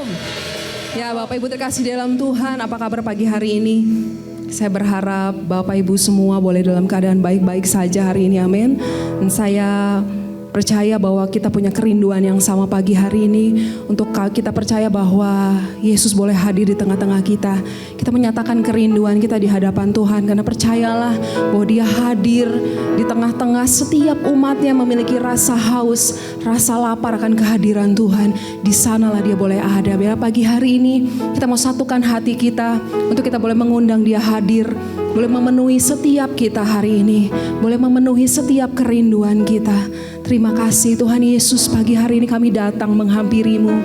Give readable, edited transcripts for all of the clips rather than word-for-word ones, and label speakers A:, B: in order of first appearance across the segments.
A: Shalom. Ya Bapak Ibu terkasih dalam Tuhan, apa kabar pagi hari ini? Saya berharap Bapak Ibu semua boleh dalam keadaan baik-baik saja hari ini, amin. Dan saya percaya bahwa kita punya kerinduan yang sama pagi hari ini. Untuk kita percaya bahwa Yesus boleh hadir di tengah-tengah kita. Kita menyatakan kerinduan kita di hadapan Tuhan. Karena percayalah bahwa Dia hadir di tengah-tengah setiap umatnya memiliki rasa haus, rasa lapar akan kehadiran Tuhan. Di sanalah Dia boleh ada. Biar pagi hari ini kita mau satukan hati kita untuk kita boleh mengundang Dia hadir. Boleh memenuhi setiap kita hari ini. Boleh memenuhi setiap kerinduan kita. Terima kasih Tuhan Yesus, pagi hari ini kami datang menghampiri-Mu.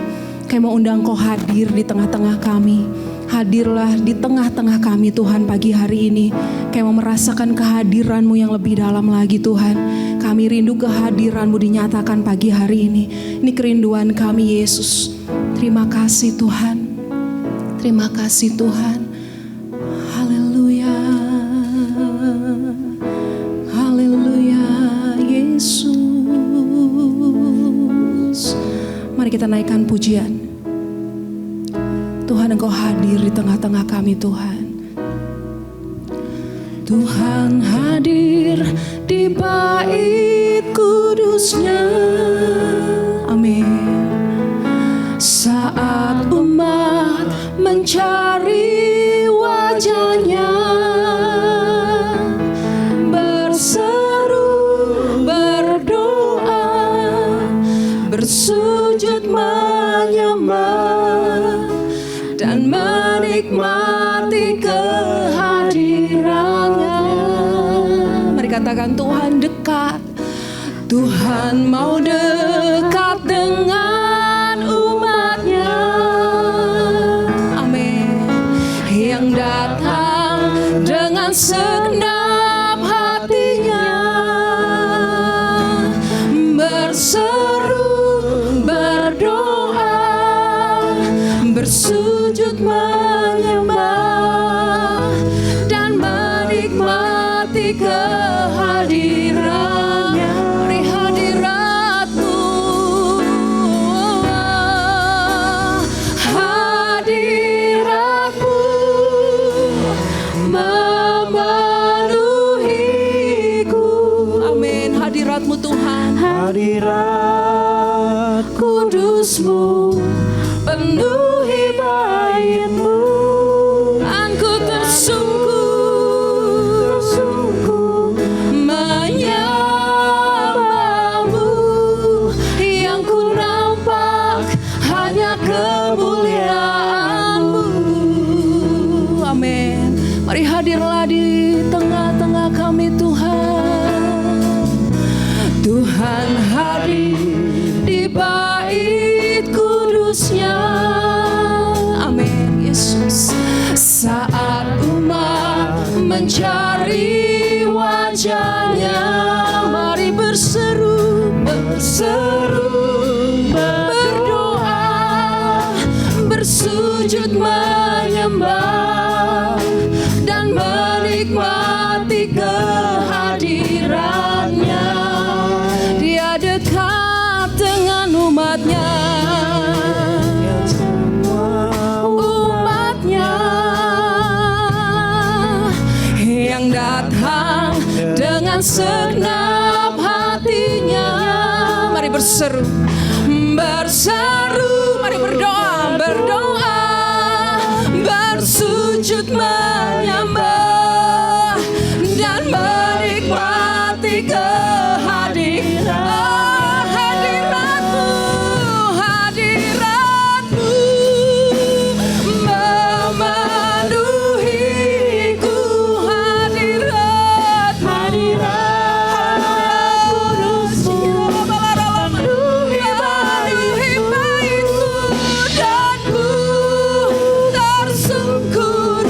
A: Kami mau undang Kau hadir di tengah-tengah kami. Hadirlah di tengah-tengah kami Tuhan pagi hari ini. Kami mau merasakan kehadiran-Mu yang lebih dalam lagi Tuhan. Kami rindu kehadiran-Mu dinyatakan pagi hari ini. Ini kerinduan kami Yesus. Terima kasih Tuhan. Terima kasih Tuhan. Haleluya. Haleluya Yesus. Mari kita naikkan pujian. Tuhan Engkau hadir di tengah-tengah kami Tuhan. Tuhan hadir di bait kudus-Nya. Amin. Saat umat mencari wajah-Nya, berseru, berdoa, bersujud menyembah dan menikmati kehadiran-Nya. Mari katakan Tuhan dekat. Tuhan mau dekat dengan umat-Nya. Amin. Yang datang dengan segenap hatinya, berseru, berdoa, bersujud menyembah dan menikmati kehadiran-Nya. Mari hadirat-Mu, hadirat-Mu memenuhiku. Amin. Hadirat-Mu Tuhan,
B: hadirat
A: kudus-Mu penuhi bait-Mu. Aku tersungkur menyembah-Mu. Yang ku nampak hanya kemuliaan-Mu. Amin. Mari hadirlah di tengah-tengah kami Tuhan. Tuhan hadir di bait kudus-Nya. Amin Yesus. Saat umat mencari wajah-Nya, mari berseru, berseru, berdoa, bersujud menyembah dan menikmati kehadiran-Nya. Dia dekat dengan umat-Nya. Umat-Nya yang datang dengan segenap hatinya. Mari berseru, berseru, mari berdoa, berdoa, bersujud menyembah dan menikmati kehadiran. Hadirat-Mu, hadirat-Mu memenuhiku. Hadirat, hadirat kudus-Mu memenuhi bait-Mu, dan ku tersungkur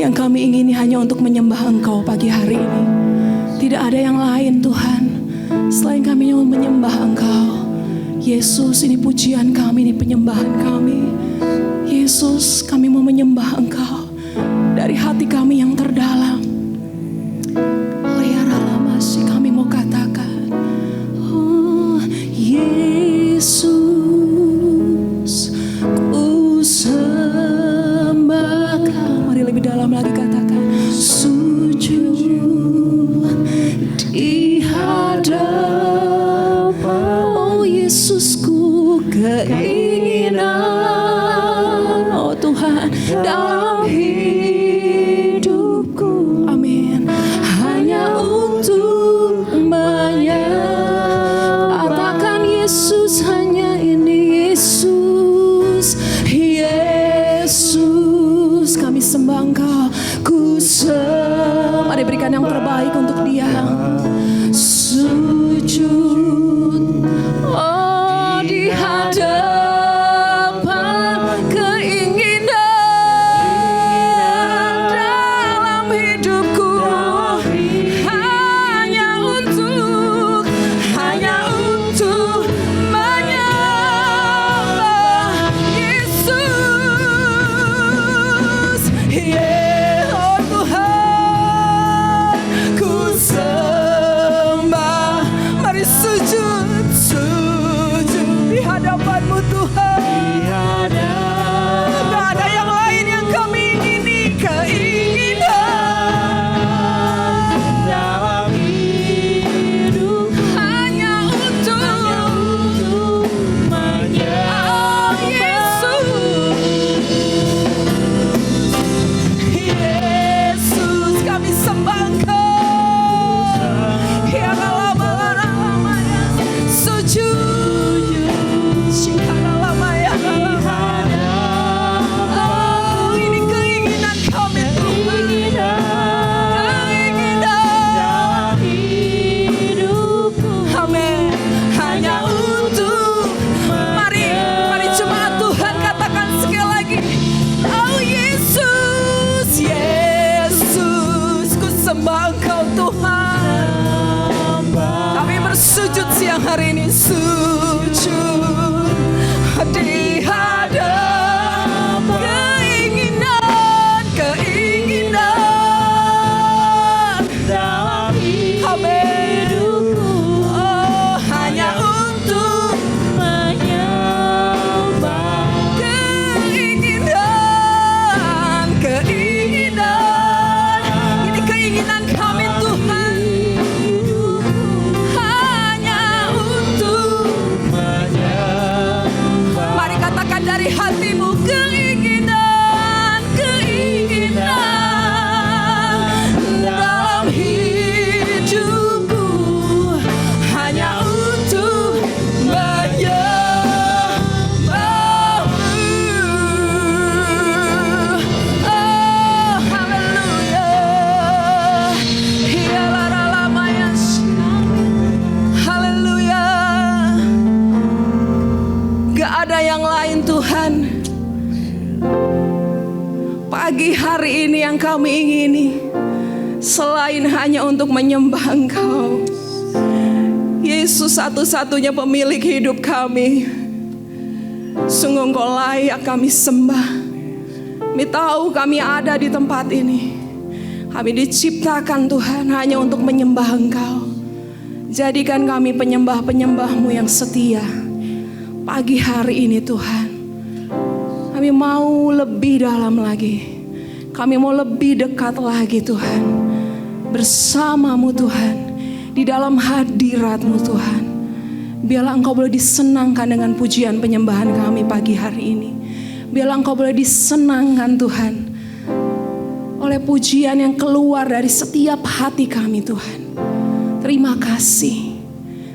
A: Yang kami ingini hanya untuk menyembah Engkau pagi hari ini. Tidak ada yang lain Tuhan, selain kami yang menyembah Engkau. Yesus, ini pujian kami, ini penyembahan kami. Yesus, kami mau menyembah Engkau dari hati kami yang terdalam. Masih kami mau katakan, oh Yesus, ku sembah Kau. Mari lebih dalam lagi katakan, sujud di hadapan, oh Yesusku, keinginan, oh Tuhan, dalam hidupku, amin, hanya untuk menyatakan Yesus, hanya ini Yesus, Yesus, kami sembah Engkau, ku sembah. Mari berikan yang terbaik untuk Dia. Sujud, oh di hadapan, keinginan dalam hidupku, hanya untuk menyembah Yesus. Oh Tuhan, ku sembah. Mari sujud di hadapan-Mu Tuhan. Gak ada yang lain yang kami ingini, keinginan dalam hidup, hanya untuk menyembah Yesus. Yesus, kami sembah Engkau. Sujud, oh ini keinginan kami Tuhan, keinginan hidupku, amin, hanya untuk, mari jemaat Tuhan katakan sekali lagi, oh Yesus, Yesus, ku sembah Engkau Tuhan. Kami bersujud siang hari ini, sujud di hadapan, keinginan dalam hidupku, oh hanya untuk menyembah, keinginan, ini keinginan kami Tuhan, hanya untuk menyembah. Mari katakan dari hatimu, keinginan dalam hidupku, hanya untuk menyembah-Mu. Oh haleluya, haleluya. Gak ada yang lain Tuhan. Pagi hari ini yang kami ingini, selain hanya untuk menyembah Engkau, Yesus satu-satunya pemilik hidup kami. Sungguh Engkau layak kami sembah. Kami tahu kami ada di tempat ini, kami diciptakan Tuhan hanya untuk menyembah Engkau. Jadikan kami penyembah-penyembah-Mu yang setia. Pagi hari ini Tuhan, kami mau lebih dalam lagi. Kami mau lebih dekat lagi Tuhan, bersama-Mu Tuhan, di dalam hadirat-Mu Tuhan. Biarlah Engkau boleh disenangkan dengan pujian penyembahan kami pagi hari ini. Biarlah Engkau boleh disenangkan Tuhan oleh pujian yang keluar dari setiap hati kami Tuhan. Terima kasih.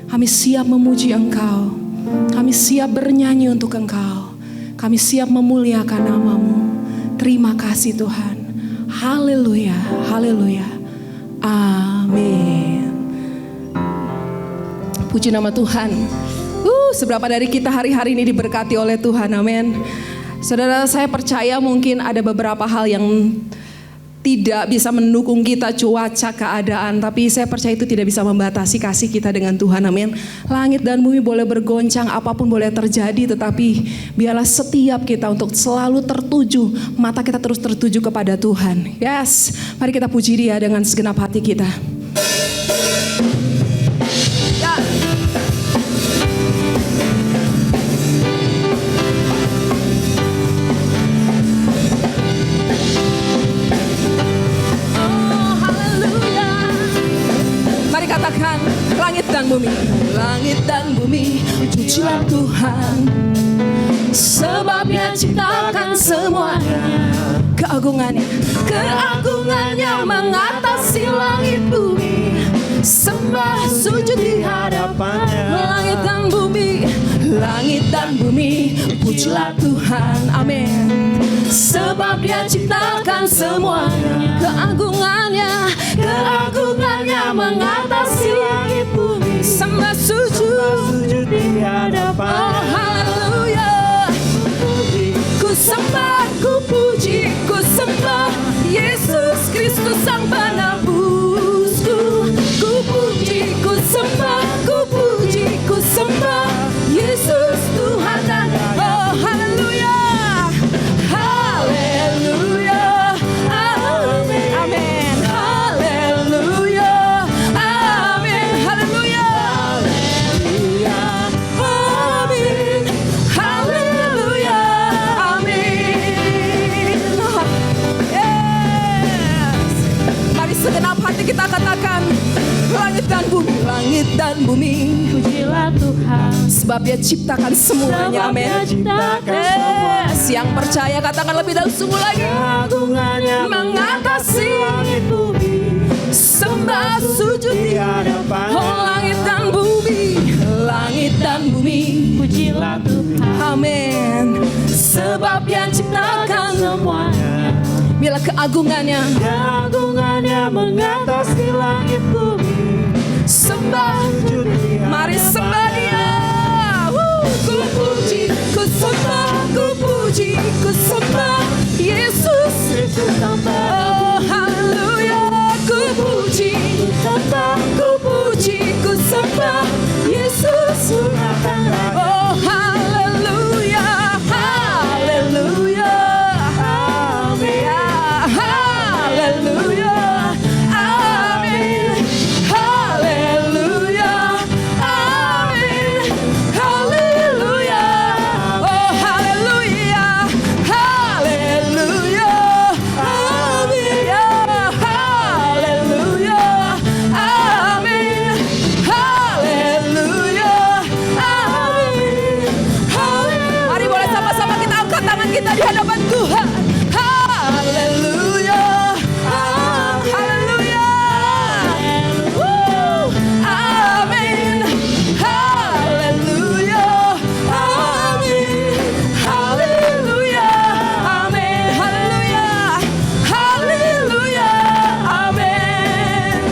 A: Kami siap memuji Engkau. Kami siap bernyanyi untuk Engkau. Kami siap memuliakan nama-Mu. Terima kasih Tuhan. Haleluya, haleluya. Amin. Puji nama Tuhan. Seberapa dari kita hari-hari ini diberkati oleh Tuhan, amin. Saudara, saya percaya mungkin ada beberapa hal yang tidak bisa mendukung kita cuaca, keadaan, tapi saya percaya itu tidak bisa membatasi kasih kita dengan Tuhan. Amin. Langit dan bumi boleh bergoncang, apapun boleh terjadi, tetapi biarlah setiap kita untuk selalu tertuju, mata kita terus tertuju kepada Tuhan. Yes, mari kita puji Dia dengan segenap hati kita. Ya. Katakan langit dan bumi, langit dan bumi, pujilah Tuhan, sebab-Nya ciptakan semuanya. Keagungannya, keagungannya mengatasi langit bumi. Sembah sujud di hadapan-Nya. Langit dan bumi, langit dan bumi, pujilah Tuhan. Amin. Sebab Dia ciptakan semuanya. Keagungannya, keagungannya mengatasi langit bumi. Sembah sujud di hadapan. Oh haleluya. Ku sembah, ku puji, ku sembah Yesus Kristus Sang Penebusku. Ku puji, ku sembah, ku puji, ku sembah Yesus Tuhan dan oh haleluya. Haleluya. Amin. Amin. Haleluya. Amin. Haleluya. Haleluya. Amin. Haleluya. Amin. Yes. Mari segenap hati kita katakan, langit dan bumi, langit dan bumi, pujilah Tuhan, sebab Dia ciptakan semuanya. Amin. Yes. Yang percaya katakan lebih dalam sungguh lagi. Keagungannya mengatasi langit bumi. Sembah sujud di hadapan. Oh langit dan bumi, langit dan bumi, pujilah Tuhan. Amin. Sebab Dia ciptakan semuanya. Bila keagungannya, keagungannya mengatasi langit bumi. Sembah, mari sembah Dia. Ku puji, ku sembah, ku puji, ku sembah Yesus. Oh haleluya. Ku puji, ku sembah, ku puji, ku sembah Yesus. Oh haleluya, haleluya. Amin. Haleluya. Amin. Haleluya. Amin. Haleluya. Oh haleluya. Haleluya. Amin. Haleluya. Amin. Haleluya. Amin. Mari boleh sama-sama kita angkat tangan kita di hadapan Tuhan. Haleluya. Haleluya. Amin. Haleluya. Amin. Haleluya. Amin. Haleluya. Haleluya. Amin.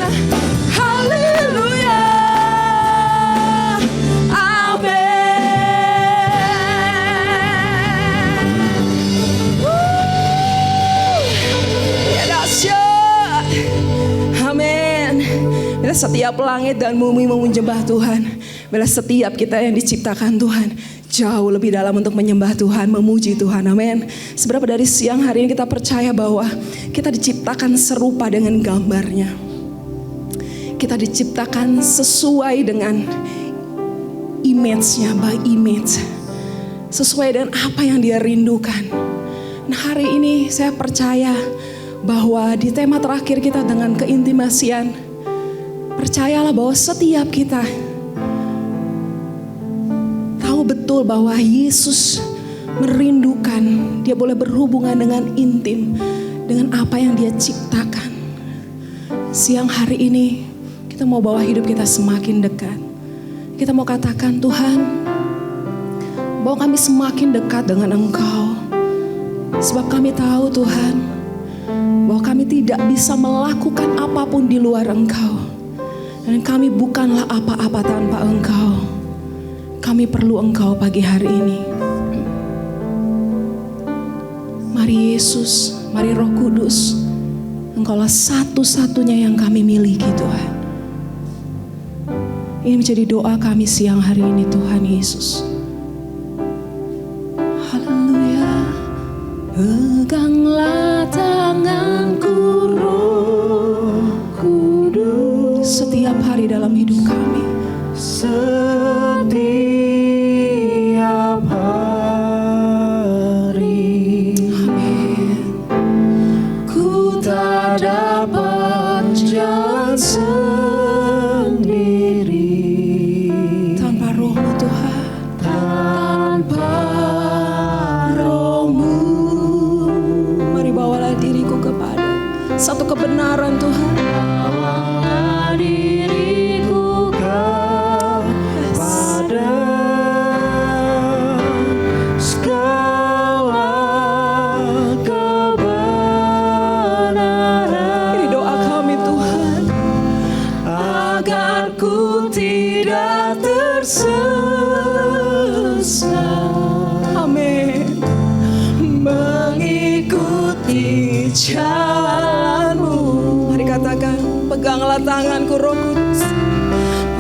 A: Haleluya. Ya dahsyat. Amin. Bila setiap langit dan bumi menyembah Tuhan, bila setiap kita yang diciptakan Tuhan jauh lebih dalam untuk menyembah Tuhan, memuji Tuhan. Amin. Seberapa dari siang hari ini kita percaya bahwa kita diciptakan serupa dengan gambarnya. Kita diciptakan sesuai dengan image-nya, by image. Sesuai dengan apa yang Dia rindukan. Nah hari ini saya percaya bahwa di tema terakhir kita dengan keintimasian, percayalah bahwa setiap kita tahu betul bahwa Yesus merindukan Dia boleh berhubungan dengan intim dengan apa yang Dia ciptakan. Siang hari ini kita mau bawa hidup kita semakin dekat. Kita mau katakan, Tuhan, bahwa kami semakin dekat dengan Engkau. Sebab kami tahu Tuhan, bahwa kami tidak bisa melakukan apapun di luar Engkau. Dan kami bukanlah apa-apa tanpa Engkau. Kami perlu Engkau pagi hari ini. Mari Yesus, mari Roh Kudus, Engkaulah satu-satunya yang kami miliki Tuhan. Ini menjadi doa kami siang hari ini Tuhan Yesus. Haleluya. Peganglah tanganku Roh Kudus setiap hari dalam hidup kami.
B: Setiap hari.
A: Amin.
B: Ku tak dapat jalan sendiri
A: Tanpa Roh-Mu Tuhan.
B: tanpa Roh-Mu.
A: Mari bawalah diriku kepada satu kebenaran Tuhan.
B: Bawalah diriku kepada segala kebenaran.
A: Ini doa kami Tuhan.
B: Agar ku tidak tersesat.
A: Amin.
B: Mengikuti jalan-Mu.
A: Mari katakan, peganglah tanganku Roh Kudus.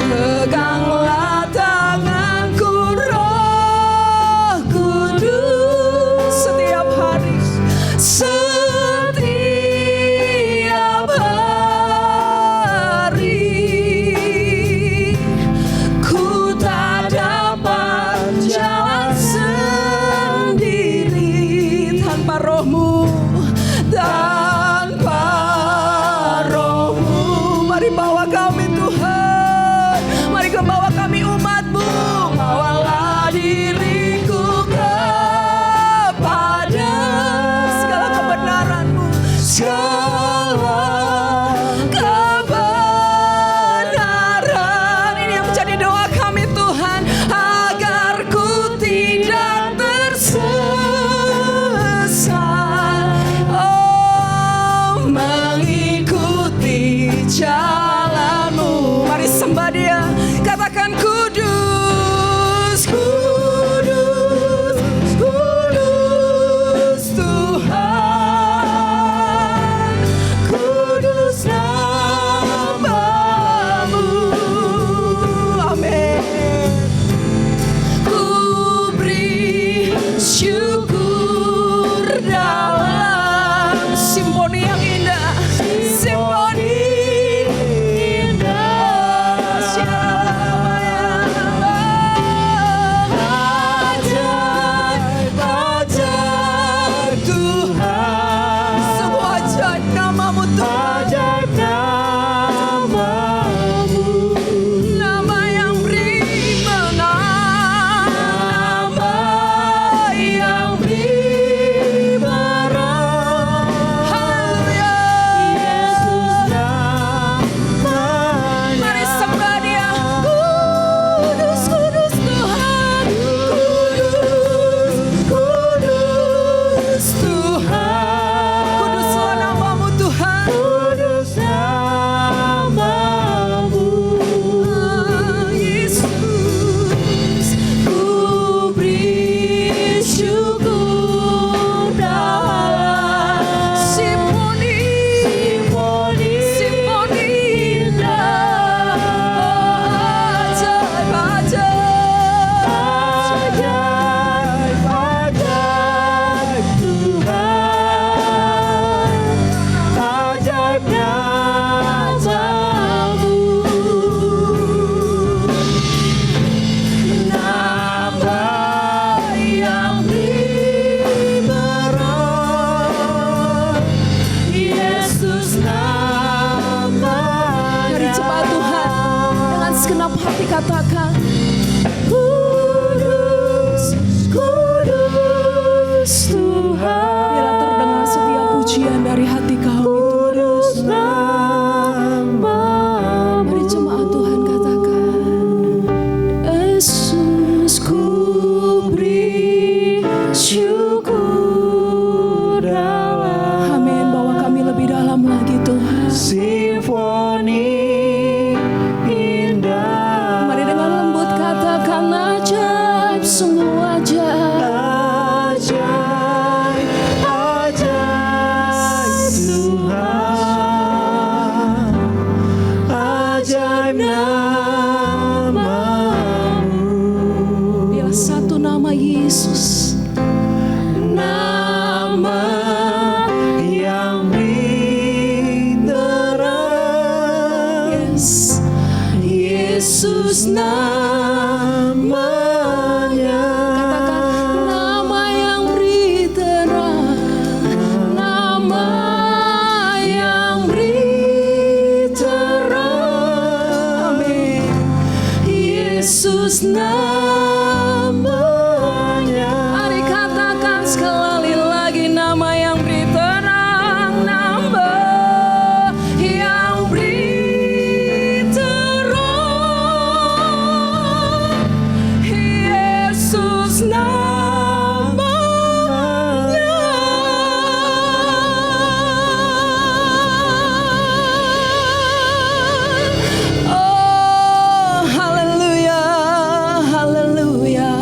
B: Peganglah tanganku Roh Kudus
A: Setiap hari.
B: setiap hari. Ku tak dapat jalan sendiri
A: Tanpa Roh-Mu.
B: tanpa Roh-Mu.
A: Mari bawa kami Tuhan. Mari kau bawa kami umat-Mu.
B: Bawalah diriku kepada
A: Segala kebenaran-Mu.
B: segala kebenaran.
A: Ini yang menjadi doa kami Tuhan.
B: Agar ku tidak tersesat. Oh, mengikuti jalan-Mu.
A: Mari sembah Dia. Katakan kudus,
B: Kudus, kudus Tuhan, kudus nama-Mu.
A: Amin.
B: Ku beri syukur dalam
A: Simfoni yang indah.
B: simfoni indah. Ajaib-ajaib Tuhan,
A: Semua ajaib nama-Mu Tuhan.
B: ajaib nama-Mu.
A: Nama yang beri menang.
B: Nama yang beri berang.
A: Haleluya.
B: Yesus namanya.
A: Mari sembah Dia. Kudus, kudus Tuhan.
B: Kudus Tuhan,
A: Kuduslah nama-Mu Tuhan.
B: kudus nama-Mu.
A: Yesus.
B: Ku beri syukur dalam
A: Simfoni.
B: simfoni indah.
A: Ajaib, ajaib.
B: Ajaib-ajaib Tuhan, ajaib nama-Mu. Nama yang beri berang. Yesus namanya.
A: Mari jemaat Tuhan, dengan segenap hati katakan,
B: Kudus, kudus Tuhan.
A: biarlah terdengar setiap pujian dari hati kami
B: Kudus
A: Tuhan.
B: nama-Mu.
A: Mari jemaat Tuhan katakan, Yesus ku
B: Beri syukur dalam
A: Amin. Bawa kami lebih dalam lagi Tuhan.
B: simfoni indah.
A: Mari dengan lembut
B: Yesus namanya.
A: Katakan nama yang beri terang, nama yang beri terang. Amin.
B: Yesus namanya.
A: Mari katakan sekali lagi nama yang beri terang, nama yang beri terang. Yesus namanya. Oh, haleluya, haleluya.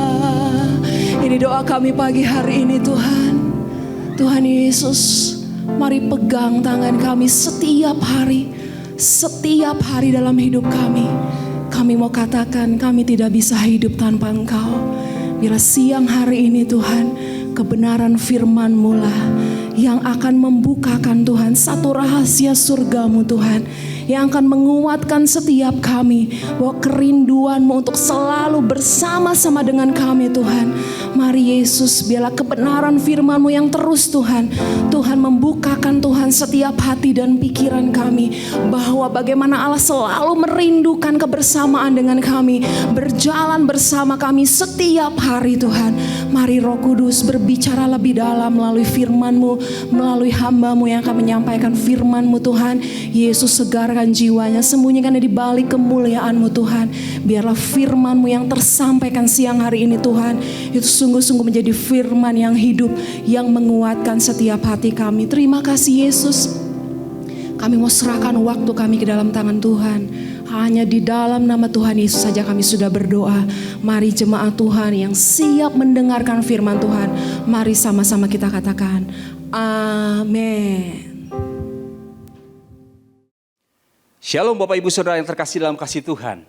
A: Ini doa kami pagi hari ini Tuhan. Tuhan Yesus, mari pegang tangan kami setiap hari dalam hidup kami. Kami mau katakan kami tidak bisa hidup tanpa Engkau. Bila siang hari ini Tuhan, kebenaran firman-Mu lah yang akan membukakan Tuhan satu rahasia surga-Mu Tuhan, yang akan menguatkan setiap kami bahwa kerinduan-Mu untuk selalu bersama-sama dengan kami Tuhan. Mari Yesus, biarlah kebenaran firman-Mu yang terus Tuhan membukakan Tuhan setiap hati dan pikiran kami, bahwa bagaimana Allah selalu merindukan kebersamaan dengan kami, berjalan bersama kami setiap hari Tuhan. Mari Roh Kudus berbicara lebih dalam melalui firman-Mu, melalui hamba-Mu yang akan menyampaikan firman-Mu Tuhan. Yesus, segarkan jiwanya, sembunyikan di balik kemuliaan-Mu Tuhan. Biarlah firman-Mu yang tersampaikan siang hari ini Tuhan, itu sungguh-sungguh menjadi firman yang hidup, yang menguatkan setiap hati kami. Terima kasih Yesus. Kami mau serahkan waktu kami ke dalam tangan Tuhan. Hanya di dalam nama Tuhan Yesus saja kami sudah berdoa. Mari jemaat Tuhan yang siap mendengarkan firman Tuhan, mari sama-sama kita katakan amin.
C: Shalom Bapak Ibu Saudara yang terkasih dalam kasih Tuhan.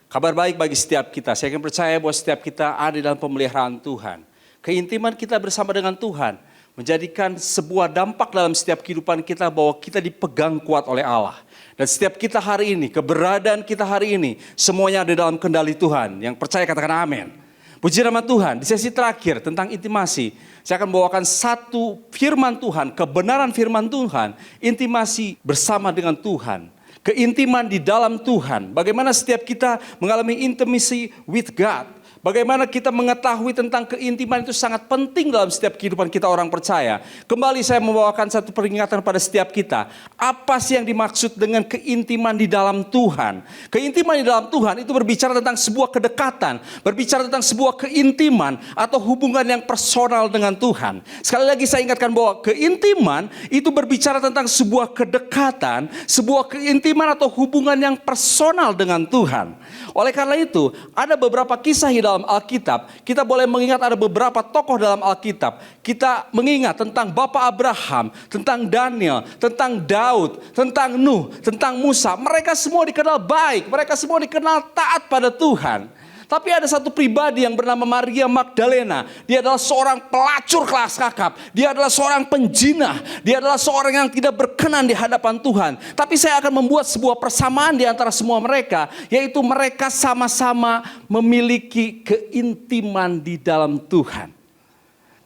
C: Kabar baik bagi setiap kita. Saya akan percaya bahwa setiap kita ada dalam pemeliharaan Tuhan. Keintiman kita bersama dengan Tuhan menjadikan sebuah dampak dalam setiap kehidupan kita, bahwa kita dipegang kuat oleh Allah. Dan setiap kita hari ini, keberadaan kita hari ini, semuanya ada dalam kendali Tuhan. Yang percaya katakan amin. Puji nama Tuhan. Di sesi terakhir tentang intimasi, saya akan membawakan satu firman Tuhan, kebenaran firman Tuhan, intimasi bersama dengan Tuhan. Keintiman di dalam Tuhan. Bagaimana setiap kita mengalami intimacy with God. Bagaimana kita mengetahui tentang keintiman itu sangat penting dalam setiap kehidupan kita orang percaya. Kembali saya membawakan satu peringatan pada setiap kita. Apa sih yang dimaksud dengan keintiman di dalam Tuhan? Keintiman di dalam Tuhan itu berbicara tentang sebuah kedekatan. Berbicara tentang sebuah keintiman atau hubungan yang personal dengan Tuhan. Sekali lagi saya ingatkan bahwa keintiman itu berbicara tentang sebuah kedekatan, sebuah keintiman atau hubungan yang personal dengan Tuhan. Oleh karena itu, ada beberapa kisah di dalam Alkitab. Kita boleh mengingat ada beberapa tokoh dalam Alkitab. Kita mengingat tentang Bapak Abraham, tentang Daniel, tentang Daud, tentang Nuh, tentang Musa. Mereka semua dikenal baik, mereka semua dikenal taat pada Tuhan. Tapi ada satu pribadi yang bernama Maria Magdalena. Dia adalah seorang pelacur kelas kakap. Dia adalah seorang penjinah. Dia adalah seorang yang tidak berkenan di hadapan Tuhan. Tapi saya akan membuat sebuah persamaan di antara semua mereka. Yaitu mereka sama-sama memiliki keintiman di dalam Tuhan.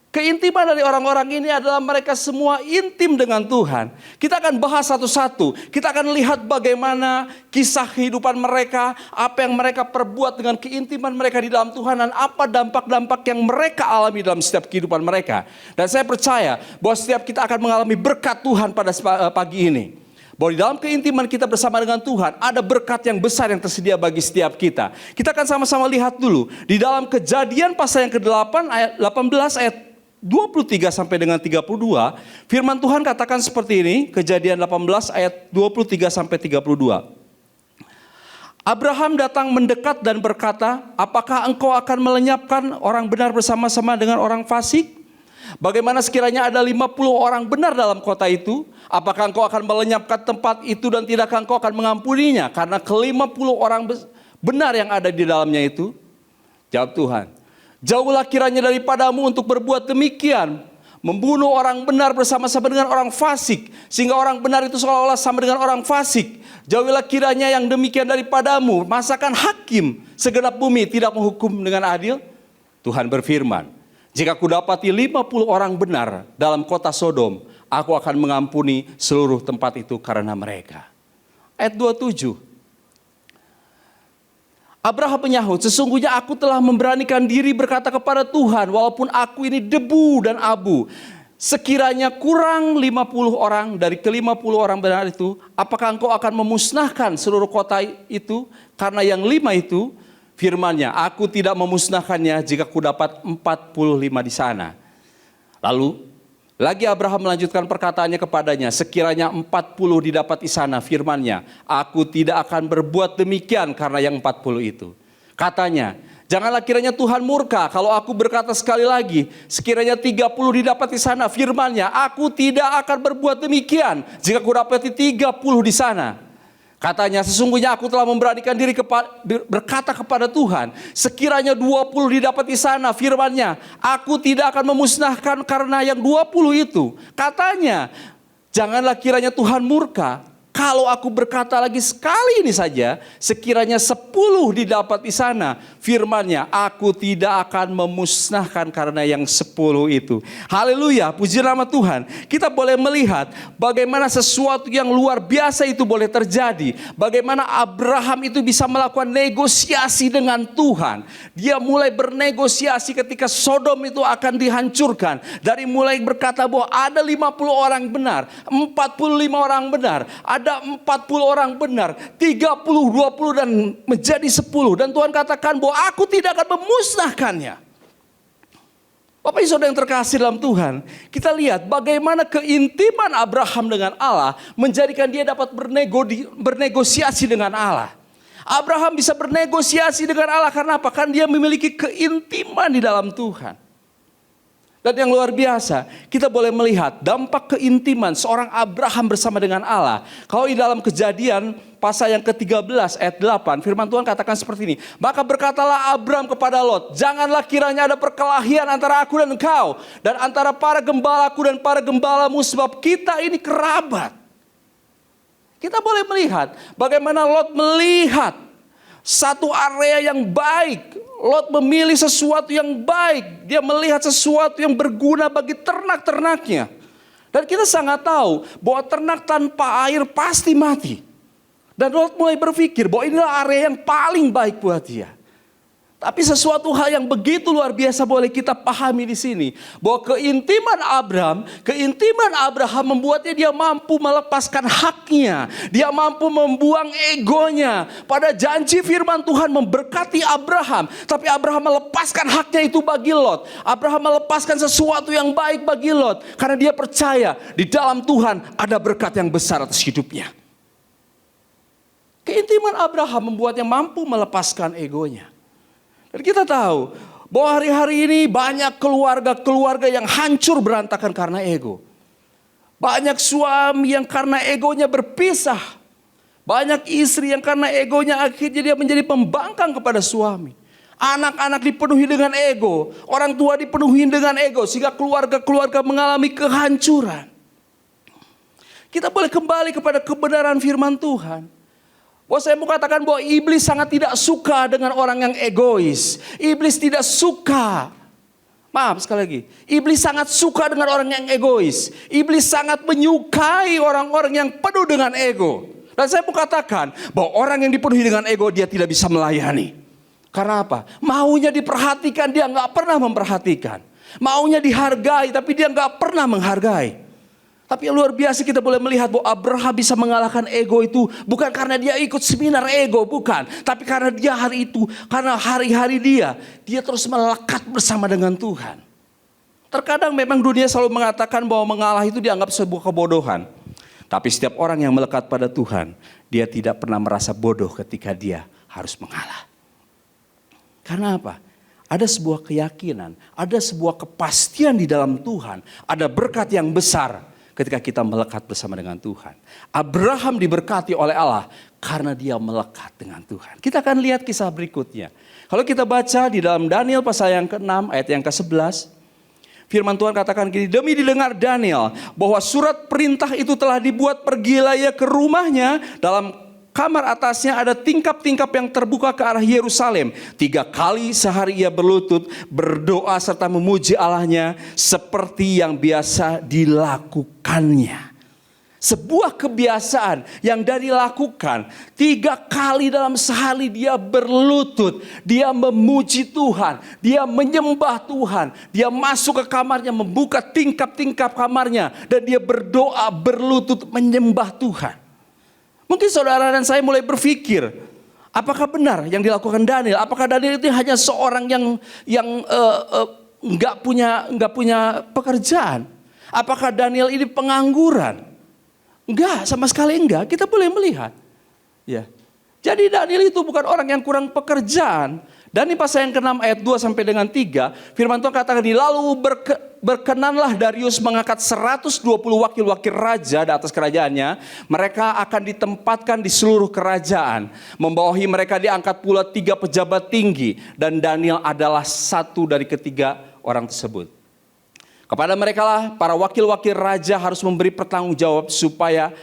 C: Keintiman dari orang-orang ini adalah mereka semua intim dengan Tuhan. Kita akan bahas satu-satu. Kita akan lihat bagaimana kisah kehidupan mereka, apa yang mereka perbuat dengan keintiman mereka di dalam Tuhan, dan apa dampak-dampak yang mereka alami dalam setiap kehidupan mereka. Dan saya percaya bahwa setiap kita akan mengalami berkat Tuhan pada pagi ini. Bahwa di dalam keintiman kita bersama dengan Tuhan, ada berkat yang besar yang tersedia bagi setiap kita. Kita akan sama-sama lihat dulu. Di dalam Kejadian pasal yang ke-8 ayat 18 ayat 23 sampai dengan 32, firman Tuhan katakan seperti ini, Kejadian 18 ayat 23 sampai 32. Abraham datang mendekat dan berkata, apakah engkau akan melenyapkan orang benar bersama-sama dengan orang fasik? Bagaimana sekiranya ada 50 orang benar dalam kota itu? Apakah engkau akan melenyapkan tempat itu dan tidakkah engkau akan mengampuninya? Karena ke-50 orang benar yang ada di dalamnya itu. Jawab Tuhan, jauhlah kiranya daripadamu untuk berbuat demikian. membunuh orang benar bersama-sama dengan orang fasik, sehingga orang benar itu seolah-olah sama dengan orang fasik. Jauhilah kiranya yang demikian daripadamu. Masakan hakim segenap bumi tidak menghukum dengan adil? Tuhan berfirman, jika kudapati 50 orang benar dalam kota Sodom, aku akan mengampuni seluruh tempat itu karena mereka. Ayat 27. Abraham menyahut, sesungguhnya aku telah memberanikan diri berkata kepada Tuhan, walaupun aku ini debu dan abu, sekiranya kurang 50 orang dari ke-50 orang benar itu, apakah engkau akan memusnahkan seluruh kota itu? Karena yang 5 itu, firman-Nya, aku tidak memusnahkannya jika kudapat 45 di sana. Lalu lagi Abraham melanjutkan perkataannya kepadanya, sekiranya 40 didapat di sana, firman-Nya, aku tidak akan berbuat demikian karena yang 40 itu. Katanya, janganlah kiranya Tuhan murka kalau aku berkata sekali lagi, sekiranya 30 didapat di sana, firman-Nya, aku tidak akan berbuat demikian jika kudapati 30 di sana. Katanya, sesungguhnya aku telah memberanikan diri berkata kepada Tuhan, sekiranya 20 didapat di sana, firman-Nya, aku tidak akan memusnahkan karena yang 20 itu. Katanya, janganlah kiranya Tuhan murka kalau aku berkata lagi sekali ini saja, sekiranya 10 didapat di sana, firman-Nya, aku tidak akan memusnahkan karena yang 10 itu. Haleluya, puji nama Tuhan. Kita boleh melihat bagaimana sesuatu yang luar biasa itu boleh terjadi. Bagaimana Abraham itu bisa melakukan negosiasi dengan Tuhan. Dia mulai bernegosiasi ketika Sodom itu akan dihancurkan. Dari mulai berkata bahwa ada 50 orang benar, 45 orang benar, ada 40 orang benar, 30, 20 dan menjadi 10. Dan Tuhan katakan bahwa aku tidak akan memusnahkannya. Bapak Ibu Saudara yang terkasih dalam Tuhan, kita lihat bagaimana keintiman Abraham dengan Allah menjadikan dia dapat bernegosiasi dengan Allah. Abraham bisa bernegosiasi dengan Allah karena apa? Karena dia memiliki keintiman di dalam Tuhan. Dan yang luar biasa, kita boleh melihat dampak keintiman seorang Abraham bersama dengan Allah. Kalau di dalam Kejadian pasal yang ke-13 ayat 8, firman Tuhan katakan seperti ini. Maka berkatalah Abram kepada Lot, janganlah kiranya ada perkelahian antara aku dan engkau, dan antara para gembalaku dan para gembalamu, sebab kita ini kerabat. Kita boleh melihat bagaimana Lot melihat satu area yang baik. Lot memilih sesuatu yang baik. Dia melihat sesuatu yang berguna bagi ternak-ternaknya. Dan kita sangat tahu bahwa ternak tanpa air pasti mati. Dan Lot mulai berpikir bahwa inilah area yang paling baik buat dia. Tapi sesuatu hal yang begitu luar biasa boleh kita pahami di sini. Bahwa keintiman Abraham membuatnya dia mampu melepaskan haknya. Dia mampu membuang egonya. Pada janji firman Tuhan memberkati Abraham. Tapi Abraham melepaskan haknya itu bagi Lot. Abraham melepaskan sesuatu yang baik bagi Lot. Karena dia percaya di dalam Tuhan ada berkat yang besar atas hidupnya. Keintiman Abraham membuatnya mampu melepaskan egonya. Dan kita tahu bahwa hari-hari ini banyak keluarga-keluarga yang hancur berantakan karena ego. Banyak suami yang karena egonya berpisah. Banyak istri yang karena egonya akhirnya dia menjadi pembangkang kepada suami. Anak-anak dipenuhi dengan ego. Orang tua dipenuhi dengan ego. Sehingga keluarga-keluarga mengalami kehancuran. Kita boleh kembali kepada kebenaran firman Tuhan. Bahwa saya mau katakan bahwa iblis sangat tidak suka dengan orang yang egois. Iblis tidak suka. Maaf sekali lagi. Iblis sangat suka dengan orang yang egois. Iblis sangat menyukai orang-orang yang penuh dengan ego. Dan saya mau katakan bahwa orang yang dipenuhi dengan ego dia tidak bisa melayani. Karena apa? Maunya diperhatikan dia nggak pernah memperhatikan. Maunya dihargai tapi dia nggak pernah menghargai. Tapi yang luar biasa kita boleh melihat bahwa Abraham bisa mengalahkan ego itu bukan karena dia ikut seminar ego, bukan. Tapi karena dia karena hari-hari dia terus melekat bersama dengan Tuhan. Terkadang memang dunia selalu mengatakan bahwa mengalah itu dianggap sebuah kebodohan. Tapi setiap orang yang melekat pada Tuhan, dia tidak pernah merasa bodoh ketika dia harus mengalah. Karena apa? Ada sebuah keyakinan, ada sebuah kepastian di dalam Tuhan, ada berkat yang besar ketika kita melekat bersama dengan Tuhan. Abraham diberkati oleh Allah karena dia melekat dengan Tuhan. Kita akan lihat kisah berikutnya. Kalau kita baca di dalam Daniel pasal yang ke-6 ayat yang ke-11. Firman Tuhan katakan gini, demi didengar Daniel bahwa surat perintah itu telah dibuat, pergilah ia ke rumahnya. Dalam kamar atasnya ada tingkap-tingkap yang terbuka ke arah Yerusalem. 3 kali sehari ia berlutut, berdoa serta memuji Allahnya seperti yang biasa dilakukannya. Sebuah kebiasaan yang dari lakukan 3 kali dalam sehari dia berlutut, dia memuji Tuhan, dia menyembah Tuhan, dia masuk ke kamarnya, membuka tingkap-tingkap kamarnya dan dia berdoa berlutut menyembah Tuhan. Mungkin saudara dan saya mulai berpikir, apakah benar yang dilakukan Daniel? Apakah Daniel itu hanya seorang yang nggak punya pekerjaan? Apakah Daniel ini pengangguran? Enggak, sama sekali enggak. Kita boleh melihat. Ya. Jadi Daniel itu bukan orang yang kurang pekerjaan. Dan di pasal yang ke-6 ayat 2 sampai dengan 3, firman Tuhan katakan, lalu berkenanlah Darius mengangkat 120 wakil-wakil raja di atas kerajaannya. Mereka akan ditempatkan di seluruh kerajaan. Membawahi mereka diangkat pula 3 pejabat tinggi. Dan Daniel adalah satu dari ketiga orang tersebut. Kepada mereka lah para wakil-wakil raja harus memberi pertanggungjawab supaya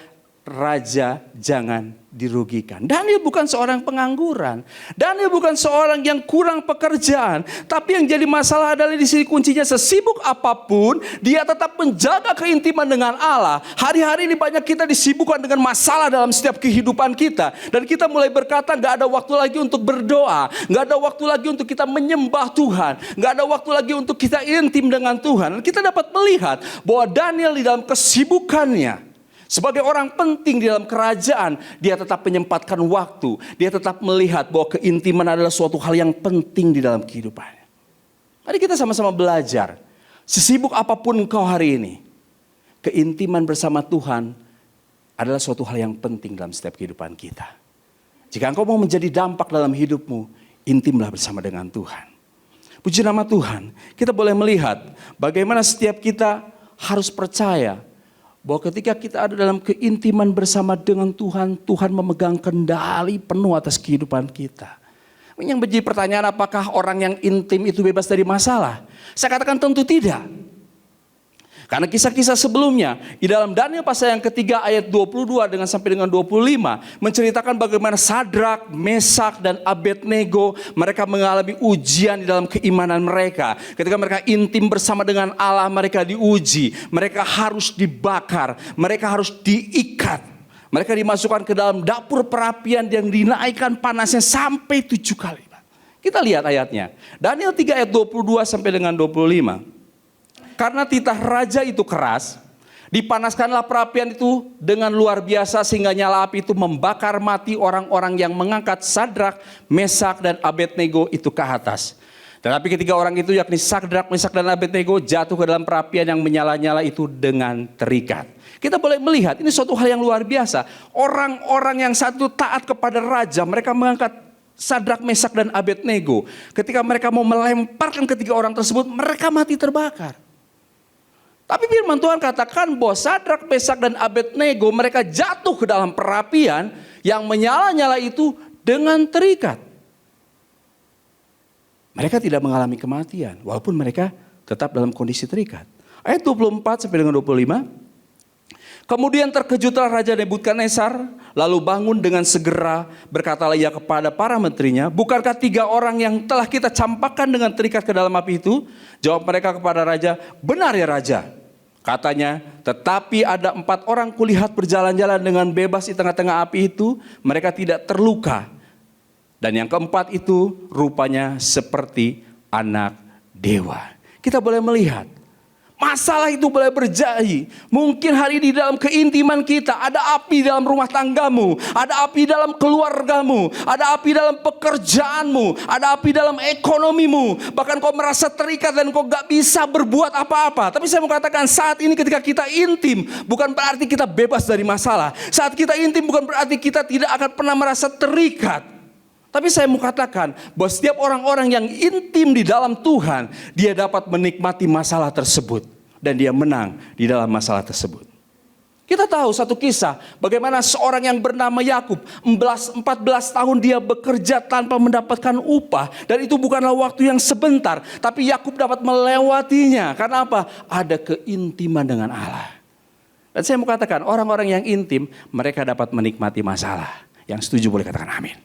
C: raja jangan dirugikan. Daniel bukan seorang pengangguran. Daniel bukan seorang yang kurang pekerjaan. Tapi yang jadi masalah adalah di sini kuncinya, sesibuk apapun dia tetap menjaga keintiman dengan Allah. Hari-hari ini banyak kita disibukkan dengan masalah dalam setiap kehidupan kita. Dan kita mulai berkata gak ada waktu lagi untuk berdoa. Gak ada waktu lagi untuk kita menyembah Tuhan. Gak ada waktu lagi untuk kita intim dengan Tuhan. Dan kita dapat melihat bahwa Daniel di dalam kesibukannya sebagai orang penting di dalam kerajaan, dia tetap menyempatkan waktu. Dia tetap melihat bahwa keintiman adalah suatu hal yang penting di dalam kehidupannya. Mari kita sama-sama belajar. Sesibuk apapun engkau hari ini, keintiman bersama Tuhan adalah suatu hal yang penting dalam setiap kehidupan kita. Jika engkau mau menjadi dampak dalam hidupmu, intimlah bersama dengan Tuhan. Puji nama Tuhan. Kita boleh melihat bagaimana setiap kita harus percaya bahwa ketika kita ada dalam keintiman bersama dengan Tuhan, Tuhan memegang kendali penuh atas kehidupan kita. Yang menjadi pertanyaan, apakah orang yang intim itu bebas dari masalah? Saya katakan tentu tidak. Karena kisah-kisah sebelumnya di dalam Daniel pasal yang ketiga ayat 22 dengan sampai dengan 25 menceritakan bagaimana Sadrak, Mesak dan Abednego mereka mengalami ujian di dalam keimanan mereka. Ketika mereka intim bersama dengan Allah, mereka diuji, mereka harus dibakar, mereka harus diikat. Mereka dimasukkan ke dalam dapur perapian yang dinaikkan panasnya sampai 7 kali. Kita lihat ayatnya. Daniel 3 ayat 22 sampai dengan 25. Karena titah raja itu keras, dipanaskanlah perapian itu dengan luar biasa sehingga nyala api itu membakar mati orang-orang yang mengangkat Sadrak, Mesak dan Abednego itu ke atas. Tetapi ketiga orang itu yakni Sadrak, Mesak dan Abednego jatuh ke dalam perapian yang menyala-nyala itu dengan terikat. Kita boleh melihat ini suatu hal yang luar biasa. Orang-orang yang satu taat kepada raja, mereka mengangkat Sadrak, Mesak dan Abednego. Ketika mereka mau melemparkan ketiga orang tersebut, mereka mati terbakar. Tapi firman Tuhan katakan bahwa Sadrak, Mesak dan Abednego mereka jatuh ke dalam perapian yang menyala-nyala itu dengan terikat. Mereka tidak mengalami kematian walaupun mereka tetap dalam kondisi terikat. Ayat 24 sampai dengan 25. Kemudian terkejutlah Raja Nebukadnezar, lalu bangun dengan segera, berkatalah ia kepada para menterinya, bukankah 3 orang yang telah kita campakkan dengan terikat ke dalam api itu? Jawab mereka kepada raja, benar ya raja. Katanya, tetapi ada 4 orang kulihat berjalan-jalan dengan bebas di tengah-tengah api itu, mereka tidak terluka. Dan yang keempat itu rupanya seperti anak dewa. Kita boleh melihat. Masalah itu boleh berjadi. Mungkin hari ini dalam keintiman kita ada api dalam rumah tanggamu, ada api dalam keluargamu, ada api dalam pekerjaanmu, ada api dalam ekonomimu. Bahkan kau merasa terikat dan kau gak bisa berbuat apa-apa. Tapi saya mau katakan saat ini ketika kita intim bukan berarti kita bebas dari masalah. Saat kita intim bukan berarti kita tidak akan pernah merasa terikat. Tapi saya mau katakan bahwa setiap orang-orang yang intim di dalam Tuhan, dia dapat menikmati masalah tersebut. Dan dia menang di dalam masalah tersebut. Kita tahu satu kisah bagaimana seorang yang bernama Yakub 14 tahun dia bekerja tanpa mendapatkan upah, dan itu bukanlah waktu yang sebentar, tapi Yakub dapat melewatinya. Karena apa? Ada keintiman dengan Allah. Dan saya mau katakan, orang-orang yang intim mereka dapat menikmati masalah. Yang setuju boleh katakan amin.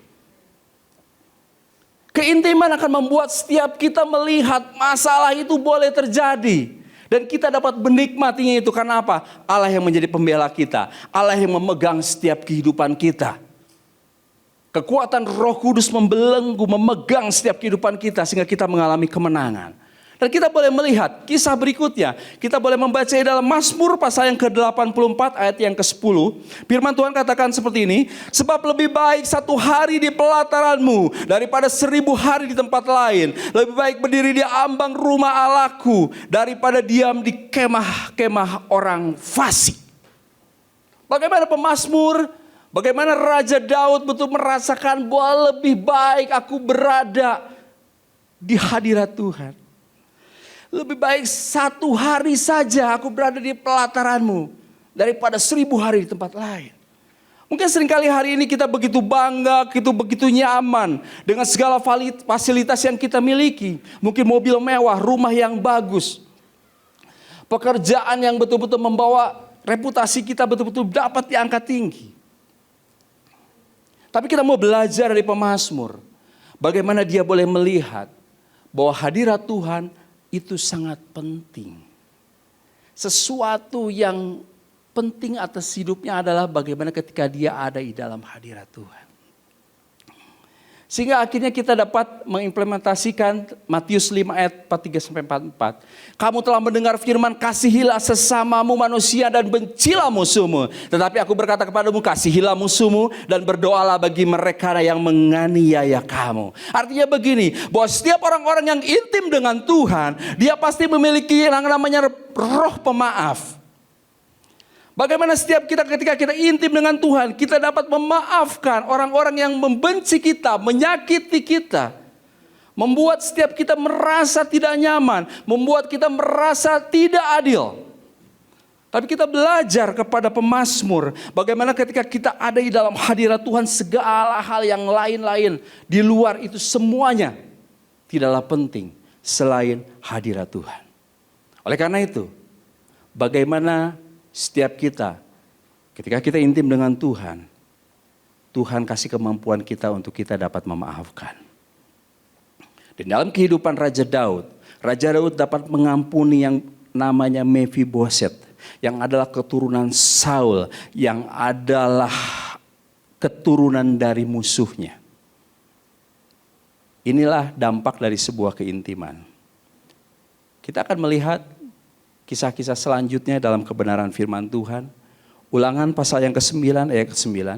C: Keintiman akan membuat setiap kita melihat masalah itu boleh terjadi. Dan kita dapat menikmatinya itu karena apa? Allah yang menjadi pembela kita. Allah yang memegang setiap kehidupan kita. Kekuatan Roh Kudus membelenggu, memegang setiap kehidupan kita sehingga kita mengalami kemenangan. Dan kita boleh melihat kisah berikutnya. Kita boleh membaca dalam Mazmur pasal yang ke-84 ayat yang ke-10. Firman Tuhan katakan seperti ini. Sebab lebih baik 1 hari di pelataranmu daripada 1000 hari di tempat lain. Lebih baik berdiri di ambang rumah Allahku daripada diam di kemah-kemah orang fasik. Bagaimana pemazmur, bagaimana Raja Daud betul merasakan bahwa lebih baik aku berada di hadirat Tuhan. Lebih baik 1 hari saja aku berada di pelataranmu daripada 1000 hari di tempat lain. Mungkin seringkali hari ini kita begitu bangga, begitu nyaman dengan segala fasilitas yang kita miliki. Mungkin mobil mewah, rumah yang bagus, pekerjaan yang betul-betul membawa reputasi kita betul-betul dapat diangkat tinggi. Tapi kita mau belajar dari pemazmur, bagaimana dia boleh melihat bahwa hadirat Tuhan itu sangat penting. Sesuatu yang penting atas hidupnya adalah bagaimana ketika dia ada di dalam hadirat Tuhan. Sehingga akhirnya kita dapat mengimplementasikan Matius 5 ayat 43-44. Kamu telah mendengar firman, kasihilah sesamamu manusia dan bencilah musuhmu. Tetapi aku berkata kepadamu, kasihilah musuhmu dan berdoalah bagi mereka yang menganiaya kamu. Artinya begini, bahwa setiap orang-orang yang intim dengan Tuhan, dia pasti memiliki yang namanya roh pemaaf. Bagaimana setiap kita ketika kita intim dengan Tuhan, kita dapat memaafkan orang-orang yang membenci kita, menyakiti kita. Membuat setiap kita merasa tidak nyaman, membuat kita merasa tidak adil. Tapi kita belajar kepada pemazmur, bagaimana ketika kita ada di dalam hadirat Tuhan, segala hal yang lain-lain di luar itu semuanya tidaklah penting selain hadirat Tuhan. Oleh karena itu, bagaimana setiap kita, ketika kita intim dengan Tuhan, Tuhan kasih kemampuan kita untuk kita dapat memaafkan. Dan dalam kehidupan Raja Daud dapat mengampuni yang namanya Mephiboset, yang adalah keturunan Saul, yang adalah keturunan dari musuhnya. Inilah dampak dari sebuah keintiman. Kita akan melihat kisah-kisah selanjutnya dalam kebenaran firman Tuhan. Ulangan pasal yang ke-9 ayat ke-9.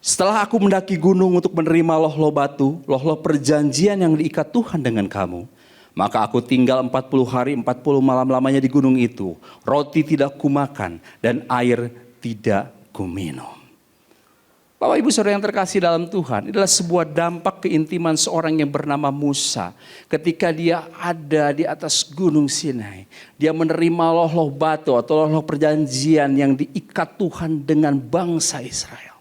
C: Setelah aku mendaki gunung untuk menerima loh-loh batu, loh-loh perjanjian yang diikat Tuhan dengan kamu, maka aku tinggal 40 hari 40 malam lamanya di gunung itu. Roti tidak kumakan dan air tidak kuminum. Bapak Ibu Saudara yang terkasih dalam Tuhan, adalah sebuah dampak keintiman seorang yang bernama Musa. Ketika dia ada di atas gunung Sinai, dia menerima loh-loh batu atau loh-loh perjanjian yang diikat Tuhan dengan bangsa Israel.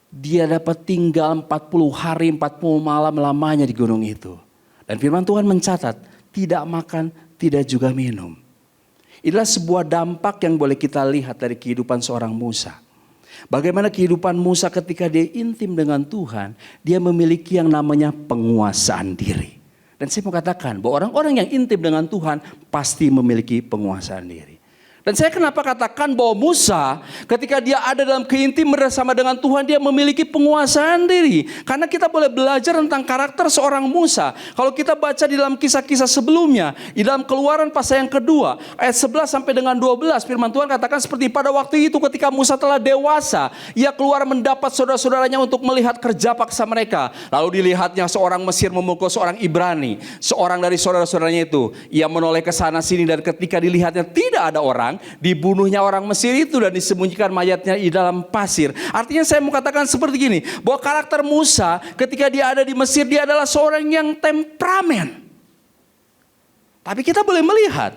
C: Dia dapat tinggal 40 hari 40 malam lamanya di gunung itu. Dan firman Tuhan mencatat, tidak makan, tidak juga minum. Inilah sebuah dampak yang boleh kita lihat dari kehidupan seorang Musa. Bagaimana kehidupan Musa ketika dia intim dengan Tuhan, dia memiliki yang namanya penguasaan diri. Dan saya mau katakan bahwa orang-orang yang intim dengan Tuhan pasti memiliki penguasaan diri. Dan saya kenapa katakan bahwa Musa ketika dia ada dalam keintiman bersama dengan Tuhan, dia memiliki penguasaan diri. Karena kita boleh belajar tentang karakter seorang Musa. Kalau kita baca di dalam kisah-kisah sebelumnya, di dalam Keluaran pasal yang kedua, ayat 11 sampai dengan 12, firman Tuhan katakan seperti pada waktu itu ketika Musa telah dewasa, ia keluar mendapat saudara-saudaranya untuk melihat kerja paksa mereka. Lalu dilihatnya seorang Mesir memukul seorang Ibrani, seorang dari saudara-saudaranya itu. Ia menoleh ke sana sini dan ketika dilihatnya tidak ada orang, dibunuhnya orang Mesir itu dan disembunyikan mayatnya di dalam pasir. Artinya saya mau katakan seperti gini, bahwa karakter Musa ketika dia ada di Mesir, dia adalah seorang yang temperamen. Tapi kita boleh melihat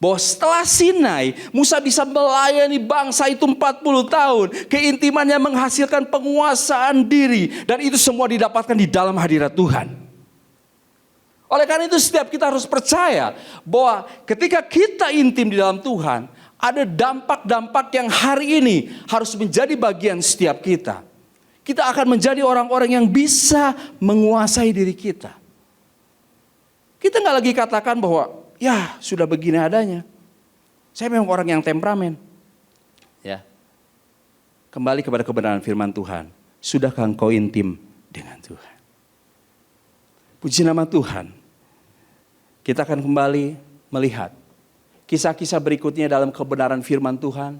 C: bahwa setelah Sinai, Musa bisa melayani bangsa itu 40 tahun. Keintimannya menghasilkan penguasaan diri. Dan itu semua didapatkan di dalam hadirat Tuhan. Oleh karena itu setiap kita harus percaya bahwa ketika kita intim di dalam Tuhan, ada dampak-dampak yang hari ini harus menjadi bagian setiap kita. Kita akan menjadi orang-orang yang bisa menguasai diri kita. Kita nggak lagi katakan bahwa ya sudah begini adanya. Saya memang orang yang temperamen. Ya. Kembali kepada kebenaran firman Tuhan. Sudahkah engkau intim dengan Tuhan? Puji nama Tuhan. Kita akan kembali melihat kisah-kisah berikutnya dalam kebenaran firman Tuhan.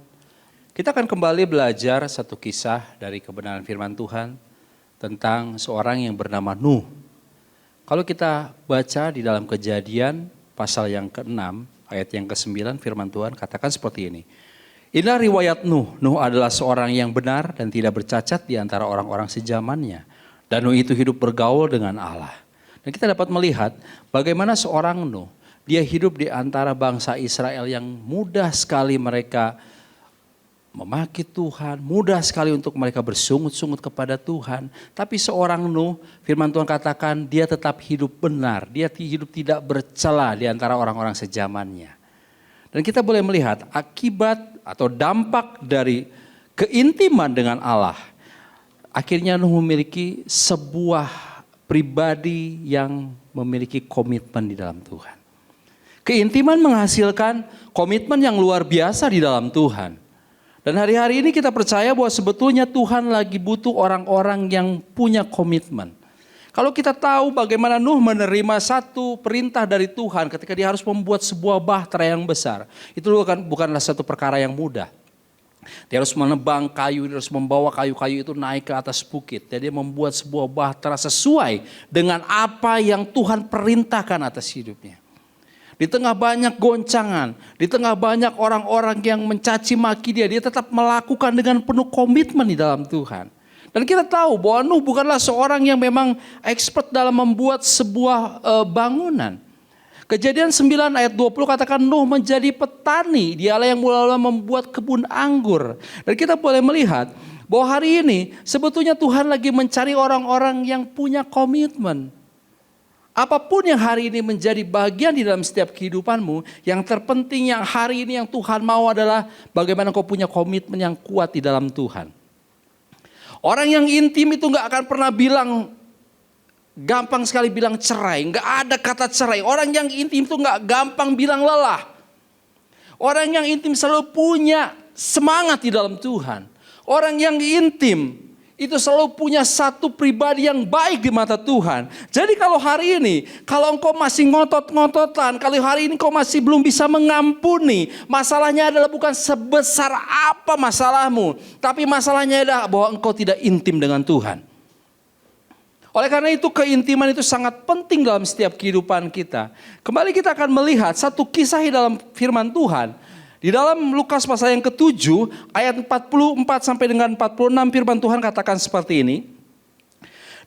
C: Kita akan kembali belajar satu kisah dari kebenaran firman Tuhan tentang seorang yang bernama Nuh. Kalau kita baca di dalam Kejadian pasal yang ke-6 ayat yang ke-9 firman Tuhan katakan seperti ini. Inilah riwayat Nuh. Nuh adalah seorang yang benar dan tidak bercacat di antara orang-orang sejamannya. Dan Nuh itu hidup bergaul dengan Allah. Dan kita dapat melihat bagaimana seorang Nuh, dia hidup di antara bangsa Israel yang mudah sekali mereka memaki Tuhan, mudah sekali untuk mereka bersungut-sungut kepada Tuhan. Tapi seorang Nuh, firman Tuhan katakan dia tetap hidup benar, dia hidup tidak bercela di antara orang-orang sejamannya. Dan kita boleh melihat akibat atau dampak dari keintiman dengan Allah. Akhirnya Nuh memiliki sebuah pribadi yang memiliki komitmen di dalam Tuhan. Keintiman menghasilkan komitmen yang luar biasa di dalam Tuhan. Dan hari-hari ini kita percaya bahwa sebetulnya Tuhan lagi butuh orang-orang yang punya komitmen. Kalau kita tahu bagaimana Nuh menerima satu perintah dari Tuhan ketika dia harus membuat sebuah bahtera yang besar. Itu bukanlah satu perkara yang mudah. Dia harus menebang kayu, dia harus membawa kayu-kayu itu naik ke atas bukit. Jadi dia membuat sebuah bahtera sesuai dengan apa yang Tuhan perintahkan atas hidupnya. Di tengah banyak goncangan, di tengah banyak orang-orang yang mencaci maki dia tetap melakukan dengan penuh komitmen di dalam Tuhan. Dan kita tahu bahwa Nuh bukanlah seorang yang memang expert dalam membuat sebuah bangunan. Kejadian 9 ayat 20 katakan Nuh menjadi petani, dialah yang mula-mula membuat kebun anggur. Dan kita boleh melihat bahwa hari ini sebetulnya Tuhan lagi mencari orang-orang yang punya komitmen. Apapun yang hari ini menjadi bagian di dalam setiap kehidupanmu, yang terpenting yang hari ini yang Tuhan mau adalah bagaimana kau punya komitmen yang kuat di dalam Tuhan. Orang yang intim itu gak akan pernah bilang, gampang sekali bilang cerai, gak ada kata cerai. Orang yang intim itu gak gampang bilang lelah. Orang yang intim selalu punya semangat di dalam Tuhan. Orang yang intim itu selalu punya satu pribadi yang baik di mata Tuhan. Jadi kalau hari ini, kalau engkau masih ngotot-ngototan, kalau hari ini engkau masih belum bisa mengampuni, masalahnya adalah bukan sebesar apa masalahmu, tapi masalahnya adalah bahwa engkau tidak intim dengan Tuhan. Oleh karena itu keintiman itu sangat penting dalam setiap kehidupan kita. Kembali kita akan melihat satu kisah di dalam firman Tuhan. Di dalam Lukas pasal yang ke-7 ayat 44 sampai dengan 46 firman Tuhan katakan seperti ini.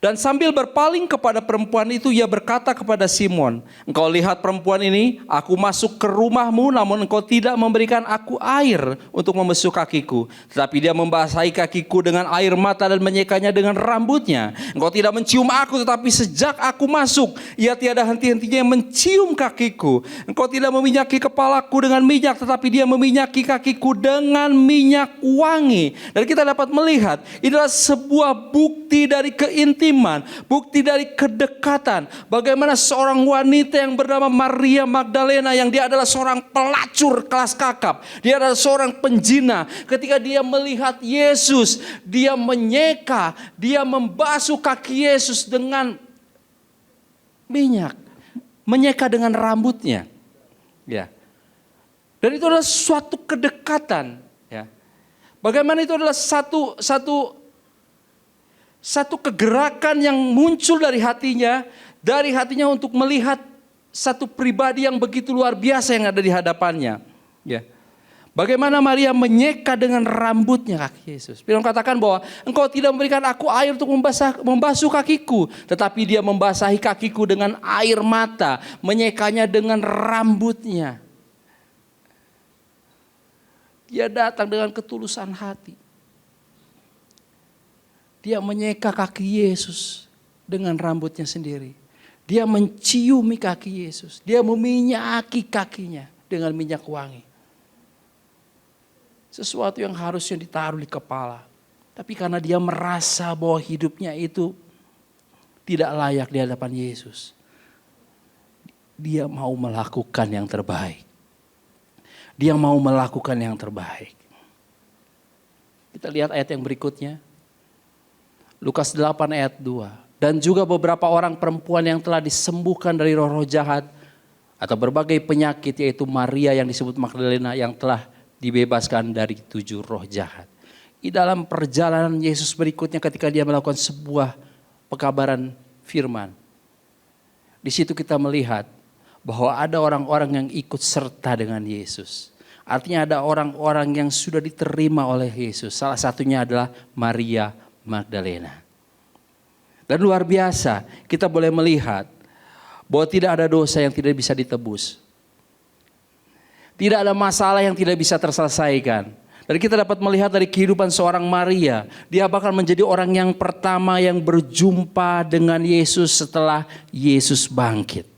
C: Dan sambil berpaling kepada perempuan itu ia berkata kepada Simon, engkau lihat perempuan ini, aku masuk ke rumahmu namun engkau tidak memberikan aku air untuk membasuh kakiku. Tetapi dia membasahi kakiku dengan air mata dan menyekanya dengan rambutnya. Engkau tidak mencium aku tetapi sejak aku masuk, ia tiada henti-hentinya mencium kakiku. Engkau tidak meminyaki kepalaku dengan minyak tetapi dia meminyaki kakiku dengan minyak wangi. Dan kita dapat melihat, inilah sebuah bukti dari keintiman. Bukti dari kedekatan. Bagaimana seorang wanita yang bernama Maria Magdalena yang dia adalah seorang pelacur kelas kakap. Dia adalah seorang penjina. Ketika dia melihat Yesus, dia menyeka, dia membasuh kaki Yesus dengan minyak. Menyeka dengan rambutnya. Ya. Dan itu adalah suatu kedekatan. Ya. Bagaimana itu adalah satu kegerakan yang muncul dari hatinya untuk melihat satu pribadi yang begitu luar biasa yang ada di hadapannya. Ya. Bagaimana Maria menyeka dengan rambutnya kaki Yesus. Firman katakan bahwa engkau tidak memberikan aku air untuk membasuh kakiku, tetapi dia membasahi kakiku dengan air mata, menyekanya dengan rambutnya. Dia datang dengan ketulusan hati. Dia menyeka kaki Yesus dengan rambutnya sendiri. Dia menciumi kaki Yesus. Dia meminyaki kakinya dengan minyak wangi. Sesuatu yang harusnya ditaruh di kepala. Tapi karena dia merasa bahwa hidupnya itu tidak layak di hadapan Yesus, dia mau melakukan yang terbaik. Dia mau melakukan yang terbaik. Kita lihat ayat yang berikutnya. Lukas 8 ayat 2. Dan juga beberapa orang perempuan yang telah disembuhkan dari roh-roh jahat atau berbagai penyakit, yaitu Maria yang disebut Magdalena yang telah dibebaskan dari 7 roh jahat. Di dalam perjalanan Yesus berikutnya ketika dia melakukan sebuah pekabaran firman. Di situ kita melihat bahwa ada orang-orang yang ikut serta dengan Yesus. Artinya ada orang-orang yang sudah diterima oleh Yesus. Salah satunya adalah Maria Magdalena. Dan luar biasa, kita boleh melihat bahwa tidak ada dosa yang tidak bisa ditebus. Tidak ada masalah yang tidak bisa terselesaikan. Dan kita dapat melihat dari kehidupan seorang Maria, dia bahkan menjadi orang yang pertama yang berjumpa dengan Yesus setelah Yesus bangkit.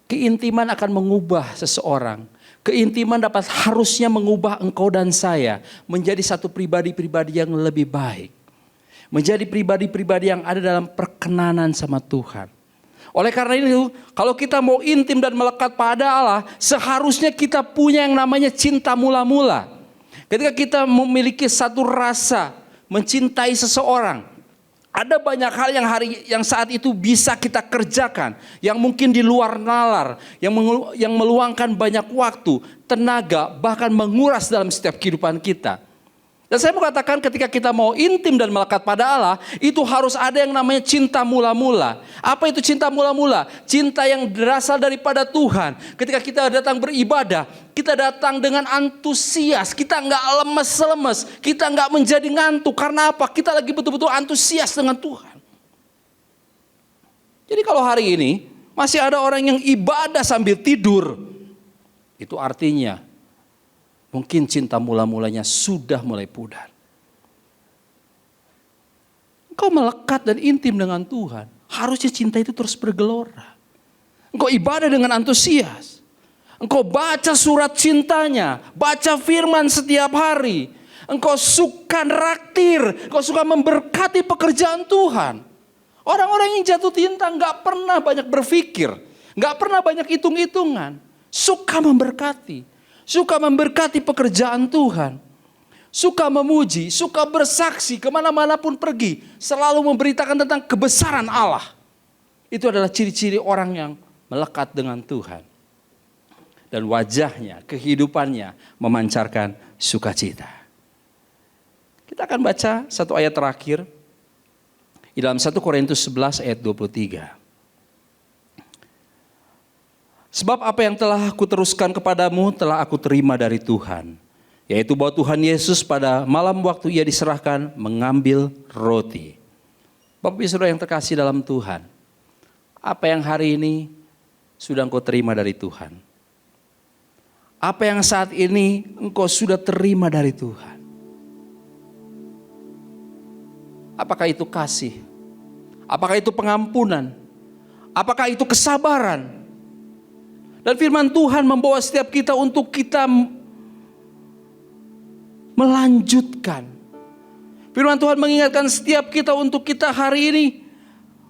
C: Keintiman akan mengubah seseorang. Keintiman harusnya mengubah engkau dan saya menjadi satu pribadi-pribadi yang lebih baik. Menjadi pribadi-pribadi yang ada dalam perkenanan sama Tuhan. Oleh karena itu, kalau kita mau intim dan melekat pada Allah, seharusnya kita punya yang namanya cinta mula-mula. Ketika kita memiliki satu rasa mencintai seseorang, ada banyak hal yang saat itu bisa kita kerjakan, yang mungkin di luar nalar, yang meluangkan banyak waktu, tenaga, bahkan menguras dalam setiap kehidupan kita. Dan saya mau katakan ketika kita mau intim dan melekat pada Allah, itu harus ada yang namanya cinta mula-mula. Apa itu cinta mula-mula? Cinta yang berasal daripada Tuhan. Ketika kita datang beribadah, kita datang dengan antusias. Kita nggak lemes-lemes, kita nggak menjadi ngantuk. Karena apa? Kita lagi betul-betul antusias dengan Tuhan. Jadi kalau hari ini masih ada orang yang ibadah sambil tidur, itu artinya mungkin cinta mula-mulanya sudah mulai pudar. Engkau melekat dan intim dengan Tuhan, harusnya cinta itu terus bergelora. Engkau ibadah dengan antusias. Engkau baca surat cintanya, baca firman setiap hari. Engkau suka raktir, engkau suka memberkati pekerjaan Tuhan. Orang-orang yang jatuh cinta gak pernah banyak berpikir, gak pernah banyak hitung-hitungan. Suka memberkati. Suka memberkati pekerjaan Tuhan. Suka memuji, suka bersaksi kemana-mana pun pergi. Selalu memberitakan tentang kebesaran Allah. Itu adalah ciri-ciri orang yang melekat dengan Tuhan. Dan wajahnya, kehidupannya memancarkan sukacita. Kita akan baca satu ayat terakhir. Di dalam 1 Korintus 11 ayat 23. Sebab apa yang telah aku teruskan kepadamu telah aku terima dari Tuhan. Yaitu bahwa Tuhan Yesus pada malam waktu ia diserahkan mengambil roti. Bapak Ibu Saudara yang terkasih dalam Tuhan. Apa yang hari ini sudah engkau terima dari Tuhan? Apa yang saat ini engkau sudah terima dari Tuhan? Apakah itu kasih? Apakah itu pengampunan? Apakah itu kesabaran? Dan firman Tuhan membawa setiap kita untuk kita melanjutkan. Firman Tuhan mengingatkan setiap kita untuk kita hari ini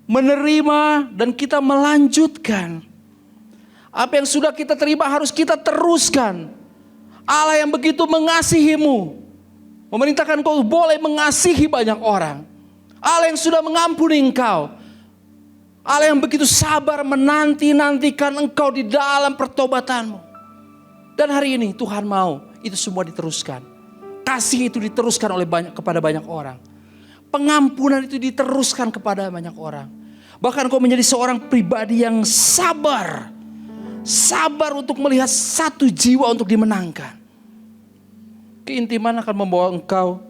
C: menerima dan kita melanjutkan. Apa yang sudah kita terima harus kita teruskan. Allah yang begitu mengasihimu, memerintahkan kau boleh mengasihi banyak orang. Allah yang sudah mengampuni engkau. Allah yang begitu sabar menanti-nantikan engkau di dalam pertobatanmu. Dan hari ini Tuhan mau itu semua diteruskan. Kasih itu diteruskan kepada banyak orang. Pengampunan itu diteruskan kepada banyak orang. Bahkan kau menjadi seorang pribadi yang sabar. Sabar untuk melihat satu jiwa untuk dimenangkan. Keintiman akan membawa engkau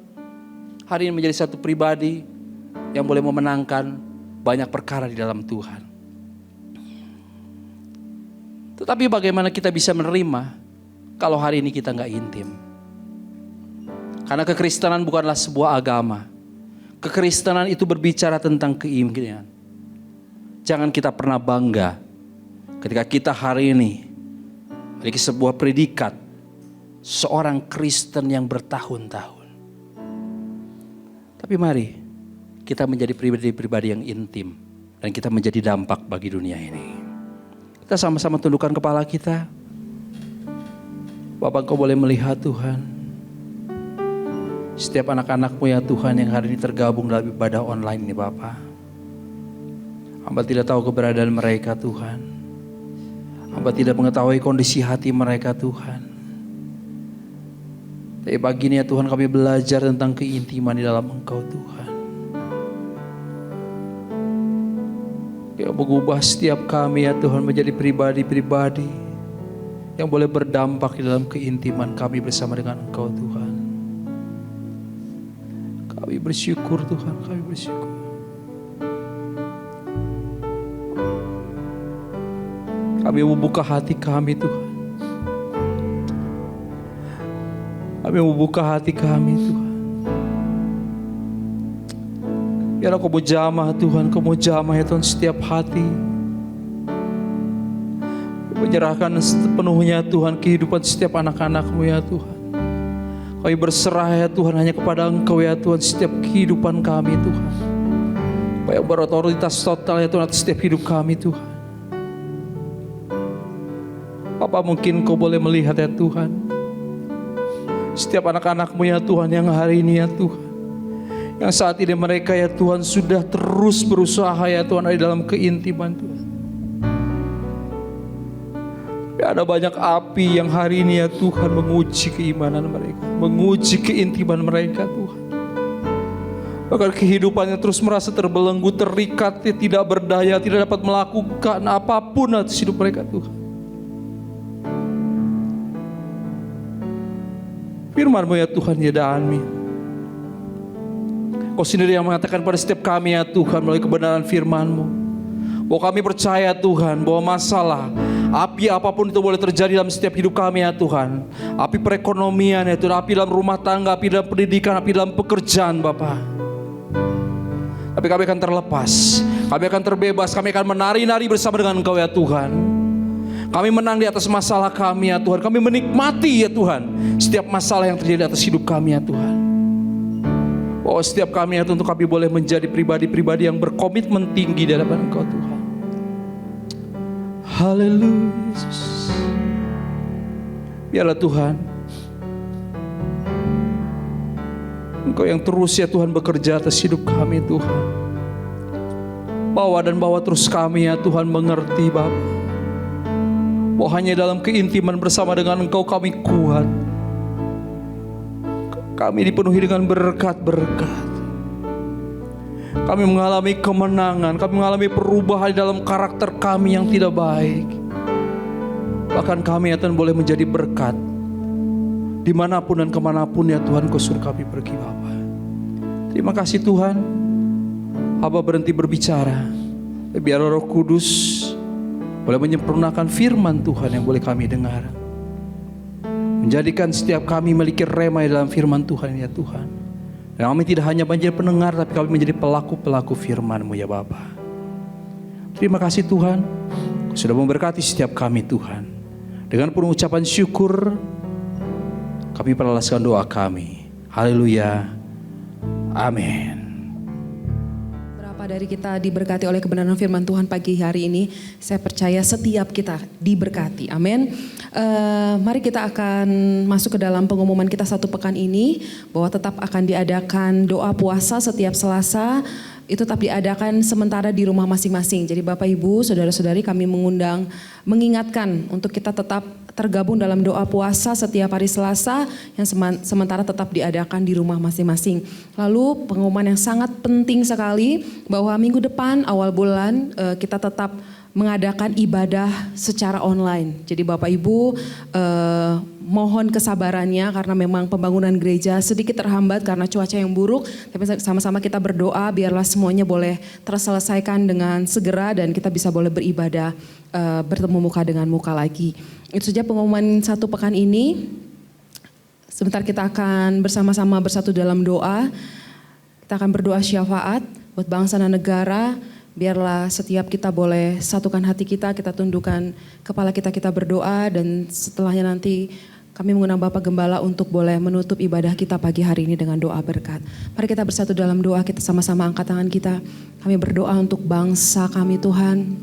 C: hari ini menjadi satu pribadi yang boleh memenangkan banyak perkara di dalam Tuhan. Tetapi bagaimana kita bisa menerima kalau hari ini kita nggak intim. Karena kekristenan bukanlah sebuah agama. Kekristenan itu berbicara tentang keinginan. Jangan kita pernah bangga ketika kita hari ini memiliki sebuah predikat seorang Kristen yang bertahun-tahun. Tapi mari kita menjadi pribadi-pribadi yang intim dan kita menjadi dampak bagi dunia ini. Kita sama-sama tundukkan kepala kita. Bapak, Engkau boleh melihat Tuhan. Setiap anak-anak-Mu ya Tuhan yang hari ini tergabung dalam ibadah online ini Bapak. Hamba tidak tahu keberadaan mereka Tuhan. Hamba tidak mengetahui kondisi hati mereka Tuhan. Tapi pagi ini ya Tuhan kami belajar tentang keintiman di dalam Engkau Tuhan. Yang mengubah setiap kami ya Tuhan menjadi pribadi-pribadi yang boleh berdampak di dalam keintiman kami bersama dengan Engkau Tuhan. Kami bersyukur Tuhan, kami bersyukur. Kami membuka hati kami Tuhan. Kami membuka hati kami Tuhan. Biar Kau mau jamah Tuhan, Kau mau jamah ya Tuhan setiap hati. Menyerahkan sepenuhnya Tuhan kehidupan setiap anak-anak-Mu ya Tuhan. Kami berserah ya Tuhan hanya kepada Engkau ya Tuhan setiap kehidupan kami Tuhan. Kau yang berotoritas total ya Tuhan atas setiap hidup kami Tuhan. Bapak mungkin Kau boleh melihat ya Tuhan. Setiap anak-anak-Mu ya Tuhan yang hari ini ya Tuhan. Yang saat ini mereka ya Tuhan sudah terus berusaha ya Tuhan ada dalam keintiman Tuhan. Tapi ada banyak api yang hari ini ya Tuhan menguji keimanan mereka. Menguji keintiman mereka Tuhan. Bahkan kehidupannya terus merasa terbelenggu, terikat, tidak berdaya, tidak dapat melakukan apapun atas hidup mereka Tuhan. Firman-Mu ya Tuhan ya Amin. Kau sendiri yang mengatakan pada setiap kami ya Tuhan melalui kebenaran firman-Mu bahwa kami percaya Tuhan bahwa masalah api apapun itu boleh terjadi dalam setiap hidup kami ya Tuhan. Api perekonomian ya Tuhan, api dalam rumah tangga, api dalam pendidikan, api dalam pekerjaan Bapa. Tapi kami akan terlepas, kami akan terbebas, kami akan menari-nari bersama dengan Engkau ya Tuhan. Kami menang di atas masalah kami ya Tuhan. Kami menikmati ya Tuhan setiap masalah yang terjadi atas hidup kami ya Tuhan. Bahwa setiap kami ya Tuhan kami boleh menjadi pribadi-pribadi yang berkomitmen tinggi di hadapan Engkau Tuhan. Haleluya Yesus. Biarlah Tuhan Engkau yang terus ya Tuhan bekerja atas hidup kami Tuhan. Bawa terus kami ya Tuhan mengerti Bapa, bahwa hanya dalam keintiman bersama dengan Engkau kami kuat. Kami dipenuhi dengan berkat-berkat. Kami mengalami kemenangan, kami mengalami perubahan dalam karakter kami yang tidak baik. Bahkan kami ya Tuhan boleh menjadi berkat dimanapun dan kemanapun ya Tuhan Kau suruh kami pergi Bapa. Terima kasih Tuhan. Hamba berhenti berbicara. Biar Roh Kudus boleh menyempurnakan firman Tuhan yang boleh kami dengar. Menjadikan setiap kami memiliki rema dalam firman Tuhan ya Tuhan. Dan kami tidak hanya menjadi pendengar, tapi kami menjadi pelaku-pelaku firman-Mu ya Bapa. Terima kasih Tuhan, Kau sudah memberkati setiap kami Tuhan. Dengan penuh ucapan syukur, kami perlaskan doa kami. Haleluya. Amin.
A: Dari kita diberkati oleh kebenaran firman Tuhan pagi hari ini, saya percaya setiap kita diberkati, amin. Mari kita akan masuk ke dalam pengumuman kita satu pekan ini, bahwa tetap akan diadakan doa puasa setiap Selasa, itu tetap diadakan sementara di rumah masing-masing. Jadi Bapak Ibu, Saudara-saudari kami mengingatkan untuk kita tetap tergabung dalam doa puasa setiap hari Selasa yang sementara tetap diadakan di rumah masing-masing. Lalu pengumuman yang sangat penting sekali bahwa minggu depan awal bulan kita tetap mengadakan ibadah secara online. Jadi Bapak Ibu mohon kesabarannya karena memang pembangunan gereja sedikit terhambat karena cuaca yang buruk. Tapi sama-sama kita berdoa biarlah semuanya boleh terselesaikan dengan segera dan kita bisa boleh beribadah bertemu muka dengan muka lagi. Itu saja pengumuman satu pekan ini. Sebentar kita akan bersama-sama bersatu dalam doa. Kita akan berdoa syafaat buat bangsa dan negara. Biarlah setiap kita boleh satukan hati kita tundukkan kepala kita berdoa dan setelahnya nanti kami mengundang Bapak Gembala untuk boleh menutup ibadah kita pagi hari ini dengan doa berkat. Mari kita bersatu dalam doa, kita sama-sama angkat tangan kita. Kami berdoa untuk bangsa kami Tuhan,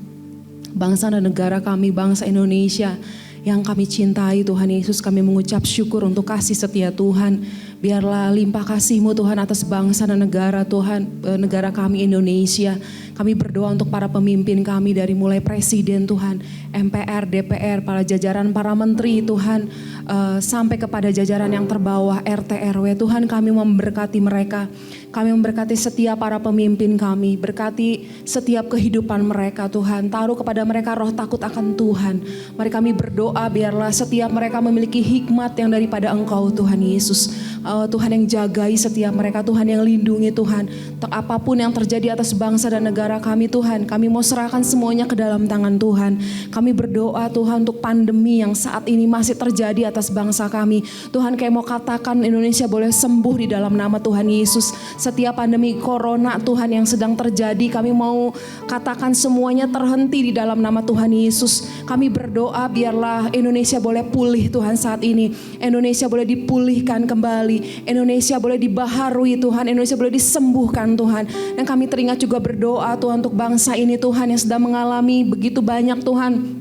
A: bangsa dan negara kami, bangsa Indonesia yang kami cintai Tuhan Yesus. Kami mengucap syukur untuk kasih setia Tuhan. Biarlah limpah kasih-Mu Tuhan atas bangsa dan negara Tuhan, negara kami Indonesia. Kami berdoa untuk para pemimpin kami dari mulai presiden Tuhan, MPR, DPR, para jajaran para menteri Tuhan, sampai kepada jajaran yang terbawah RT RW. Tuhan kami memberkati mereka. Kami memberkati setiap para pemimpin kami, berkati setiap kehidupan mereka Tuhan. Taruh kepada mereka roh takut akan Tuhan. Mari kami berdoa biarlah setiap mereka memiliki hikmat yang daripada Engkau Tuhan Yesus. Tuhan yang jagai setiap mereka, Tuhan yang lindungi Tuhan. Apapun yang terjadi atas bangsa dan negara kami Tuhan, kami mau serahkan semuanya ke dalam tangan Tuhan. Kami berdoa Tuhan untuk pandemi yang saat ini masih terjadi atas bangsa kami. Tuhan kami mau katakan Indonesia boleh sembuh di dalam nama Tuhan Yesus. Setiap pandemi corona Tuhan yang sedang terjadi, kami mau katakan semuanya terhenti di dalam nama Tuhan Yesus. Kami berdoa biarlah Indonesia boleh pulih Tuhan saat ini. Indonesia boleh dipulihkan kembali. Indonesia boleh dibaharui Tuhan. Indonesia boleh disembuhkan Tuhan. Dan kami teringat juga berdoa Tuhan untuk bangsa ini Tuhan yang sedang mengalami begitu banyak Tuhan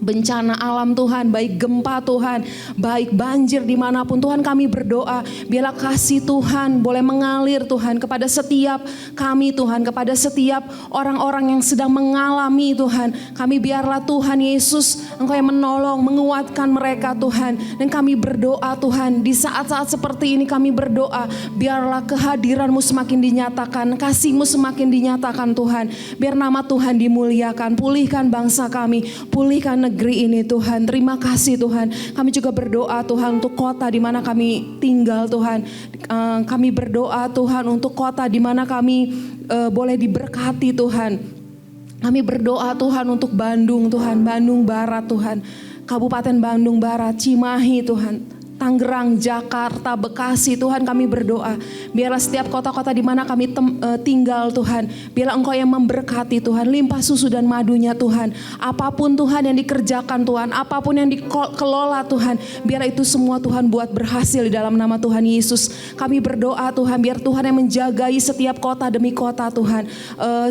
A: bencana alam Tuhan, baik gempa Tuhan, baik banjir dimanapun Tuhan. Kami berdoa biarlah kasih Tuhan boleh mengalir Tuhan kepada setiap kami Tuhan, kepada setiap orang-orang yang sedang mengalami Tuhan. Kami biarlah Tuhan Yesus Engkau yang menolong, menguatkan mereka Tuhan. Dan kami berdoa Tuhan di saat-saat seperti ini kami berdoa biarlah kehadiran-Mu semakin dinyatakan, kasih-Mu semakin dinyatakan Tuhan. Biar nama Tuhan dimuliakan, pulihkan bangsa kami, pulihkan negeri ini Tuhan. Terima kasih Tuhan. Kami juga berdoa Tuhan untuk kota di mana kami tinggal Tuhan. Kami berdoa Tuhan untuk kota di mana kami boleh diberkati Tuhan. Kami berdoa Tuhan untuk Bandung Tuhan, Bandung Barat Tuhan, Kabupaten Bandung Barat, Cimahi Tuhan, Tangerang, Jakarta, Bekasi Tuhan. Kami berdoa biarlah setiap kota-kota di mana kami tinggal Tuhan, biarlah Engkau yang memberkati Tuhan, limpah susu dan madunya Tuhan. Apapun Tuhan yang dikerjakan Tuhan, apapun yang dikelola Tuhan, biarlah itu semua Tuhan buat berhasil di dalam nama Tuhan Yesus. Kami berdoa Tuhan biar Tuhan yang menjagai setiap kota demi kota Tuhan,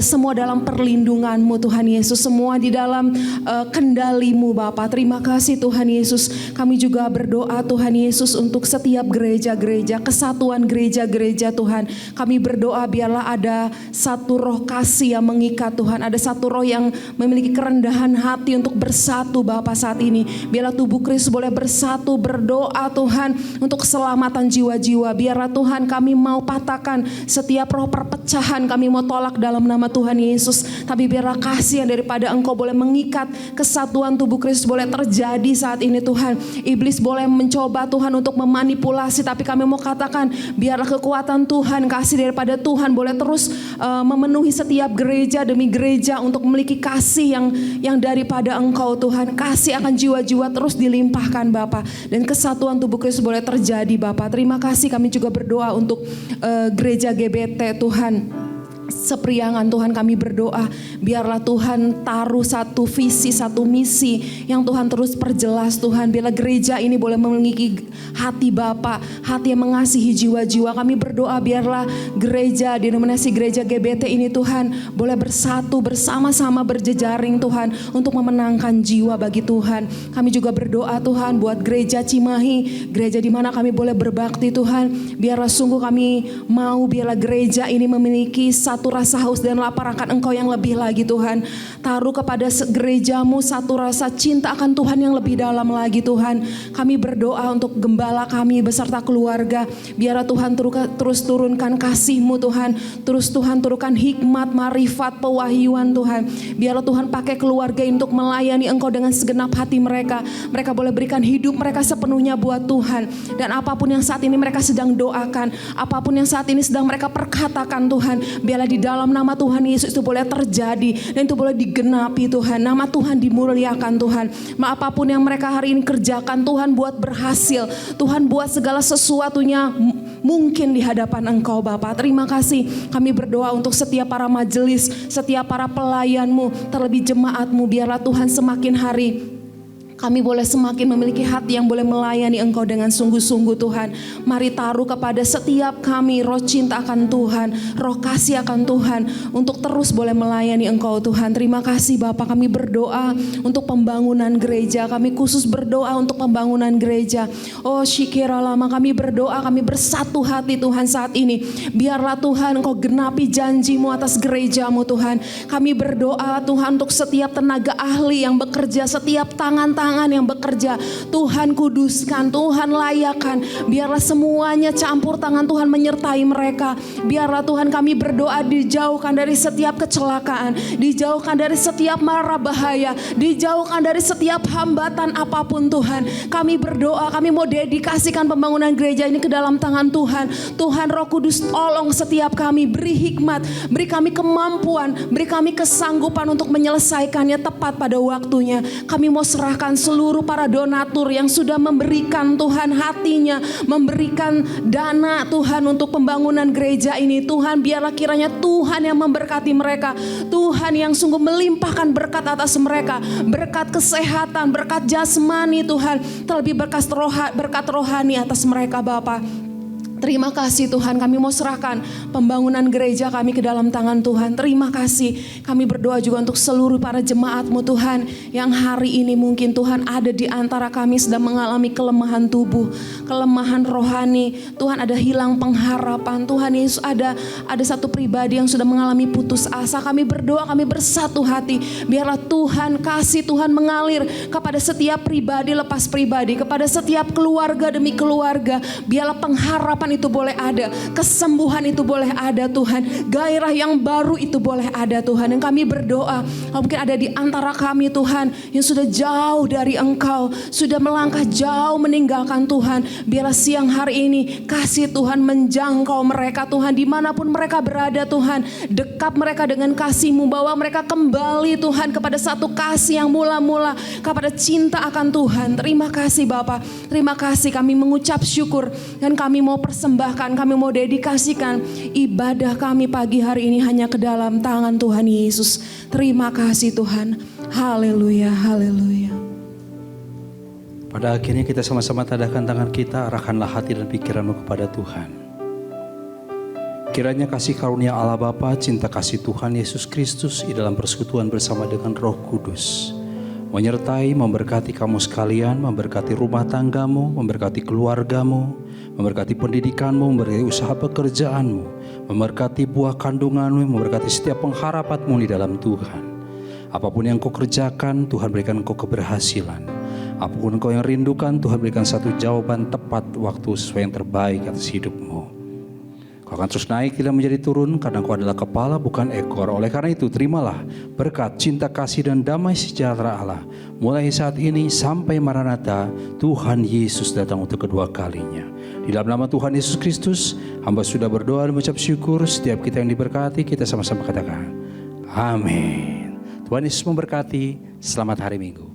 A: semua dalam perlindungan-Mu Tuhan Yesus, semua di dalam kendali-Mu Bapa. Terima kasih Tuhan Yesus. Kami juga berdoa Tuhan Yesus untuk setiap gereja-gereja, kesatuan gereja-gereja Tuhan. Kami berdoa biarlah ada satu roh kasih yang mengikat Tuhan. Ada satu roh yang memiliki kerendahan hati untuk bersatu Bapa saat ini. Biarlah tubuh Kristus boleh bersatu berdoa Tuhan untuk keselamatan jiwa-jiwa. Biarlah Tuhan kami mau patahkan setiap roh perpecahan, kami mau tolak dalam nama Tuhan Yesus. Tapi biarlah kasih yang daripada Engkau boleh mengikat kesatuan tubuh Kristus boleh terjadi saat ini Tuhan. Iblis boleh mencoba Tuhan untuk memanipulasi, tapi kami mau katakan biarlah kekuatan Tuhan, kasih daripada Tuhan boleh terus memenuhi setiap gereja demi gereja untuk memiliki kasih yang daripada Engkau Tuhan. Kasih akan jiwa-jiwa terus dilimpahkan Bapa, dan kesatuan tubuh Kristus boleh terjadi Bapa. Terima kasih. Kami juga berdoa untuk gereja GBT Tuhan. Sepriangan Tuhan, kami berdoa biarlah Tuhan taruh satu visi, satu misi yang Tuhan terus perjelas Tuhan. Biarlah gereja ini boleh memiliki hati Bapa, hati yang mengasihi jiwa-jiwa. Kami berdoa biarlah gereja, denominasi gereja GBT ini Tuhan boleh bersatu bersama-sama berjejaring Tuhan untuk memenangkan jiwa bagi Tuhan. Kami juga berdoa Tuhan buat gereja Cimahi, gereja di mana kami boleh berbakti Tuhan. Biarlah sungguh kami mau biarlah gereja ini memiliki satu satu rasa haus dan lapar akan Engkau yang lebih lagi Tuhan. Taruh kepada gerejamu satu rasa cinta akan Tuhan yang lebih dalam lagi Tuhan. Kami berdoa untuk gembala kami beserta keluarga. Biarlah Tuhan terus turunkan kasih-Mu Tuhan. Terus Tuhan turunkan hikmat, marifat, pewahyuan Tuhan. Biarlah Tuhan pakai keluarga untuk melayani Engkau dengan segenap hati mereka. Mereka boleh berikan hidup mereka sepenuhnya buat Tuhan. Dan apapun yang saat ini mereka sedang doakan, apapun yang saat ini sedang mereka perkatakan Tuhan, biarlah di dalam nama Tuhan Yesus itu boleh terjadi dan itu boleh digenapi Tuhan. Nama Tuhan dimuliakan Tuhan. Apapun yang mereka hari ini kerjakan Tuhan buat berhasil. Tuhan buat segala sesuatunya mungkin di hadapan Engkau Bapa. Terima kasih. Kami berdoa untuk setiap para majelis, setiap para pelayan-Mu, terlebih jemaat-Mu. Biarlah Tuhan semakin hari kami boleh semakin memiliki hati yang boleh melayani Engkau dengan sungguh-sungguh Tuhan. Mari taruh kepada setiap kami roh cinta akan Tuhan, roh kasih akan Tuhan, untuk terus boleh melayani Engkau Tuhan. Terima kasih Bapa, kami berdoa untuk pembangunan gereja. Kami khusus berdoa untuk pembangunan gereja. Oh Shikira lama kami berdoa, kami bersatu hati Tuhan saat ini. Biarlah Tuhan Engkau genapi janji-Mu atas gereja-Mu Tuhan. Kami berdoa Tuhan untuk setiap tenaga ahli yang bekerja, setiap tangan-tangan yang bekerja, Tuhan kuduskan, Tuhan layakan. Biarlah semuanya campur tangan Tuhan menyertai mereka. Biarlah Tuhan kami berdoa dijauhkan dari setiap kecelakaan, dijauhkan dari setiap mara bahaya, dijauhkan dari setiap hambatan apapun Tuhan. Kami berdoa, kami mau dedikasikan pembangunan gereja ini ke dalam tangan Tuhan. Tuhan Roh Kudus tolong setiap kami, beri hikmat, beri kami kemampuan, beri kami kesanggupan untuk menyelesaikannya tepat pada waktunya. Kami mau serahkan seluruh para donatur yang sudah memberikan Tuhan hatinya, memberikan dana Tuhan untuk pembangunan gereja ini. Tuhan biarlah kiranya Tuhan yang memberkati mereka, Tuhan yang sungguh melimpahkan berkat atas mereka, berkat kesehatan, berkat jasmani Tuhan, terlebih berkat rohani atas mereka Bapa. Terima kasih Tuhan, kami mau serahkan pembangunan gereja kami ke dalam tangan Tuhan. Terima kasih, kami berdoa juga untuk seluruh para jemaat-Mu Tuhan, yang hari ini mungkin Tuhan ada di antara kami sedang mengalami kelemahan tubuh, kelemahan rohani. Tuhan ada hilang pengharapan. Tuhan Yesus ada satu pribadi yang sudah mengalami putus asa. Kami berdoa, kami bersatu hati. Biarlah Tuhan kasih Tuhan mengalir kepada setiap pribadi lepas pribadi, kepada setiap keluarga demi keluarga. Biarlah pengharapan itu boleh ada, kesembuhan itu boleh ada Tuhan, gairah yang baru itu boleh ada Tuhan. Dan kami berdoa, mungkin ada di antara kami Tuhan yang sudah jauh dari Engkau, sudah melangkah jauh meninggalkan Tuhan. Biarlah siang hari ini kasih Tuhan menjangkau mereka Tuhan, dimanapun mereka berada Tuhan. Dekap mereka dengan kasih-Mu, bawa mereka kembali Tuhan kepada satu kasih yang mula-mula, kepada cinta akan Tuhan. Terima kasih Bapa, terima kasih, kami mengucap syukur dan kami mau persembahkan, kami mau dedikasikan ibadah kami pagi hari ini hanya ke dalam tangan Tuhan Yesus. Terima kasih Tuhan. Haleluya, haleluya.
C: Pada akhirnya kita sama-sama tadahkan tangan kita, arahkanlah hati dan pikiranmu kepada Tuhan. Kiranya kasih karunia Allah Bapa, cinta kasih Tuhan Yesus Kristus di dalam persekutuan bersama dengan Roh Kudus menyertai, memberkati kamu sekalian, memberkati rumah tanggamu, memberkati keluargamu, memberkati pendidikanmu, memberkati usaha pekerjaanmu, memberkati buah kandunganmu, memberkati setiap pengharapanmu di dalam Tuhan. Apapun yang kau kerjakan, Tuhan berikan kau keberhasilan. Apapun kau yang rindukan, Tuhan berikan satu jawaban tepat waktu sesuai yang terbaik atas hidupmu. Kau akan terus naik, tidak menjadi turun, karena kau adalah kepala bukan ekor. Oleh karena itu terimalah berkat, cinta kasih dan damai sejahtera Allah mulai saat ini sampai Maranatha, Tuhan Yesus datang untuk kedua kalinya. Di dalam nama Tuhan Yesus Kristus, hamba sudah berdoa dan mengucap syukur. Setiap kita yang diberkati, kita sama-sama katakan amin. Tuhan Yesus memberkati. Selamat hari Minggu.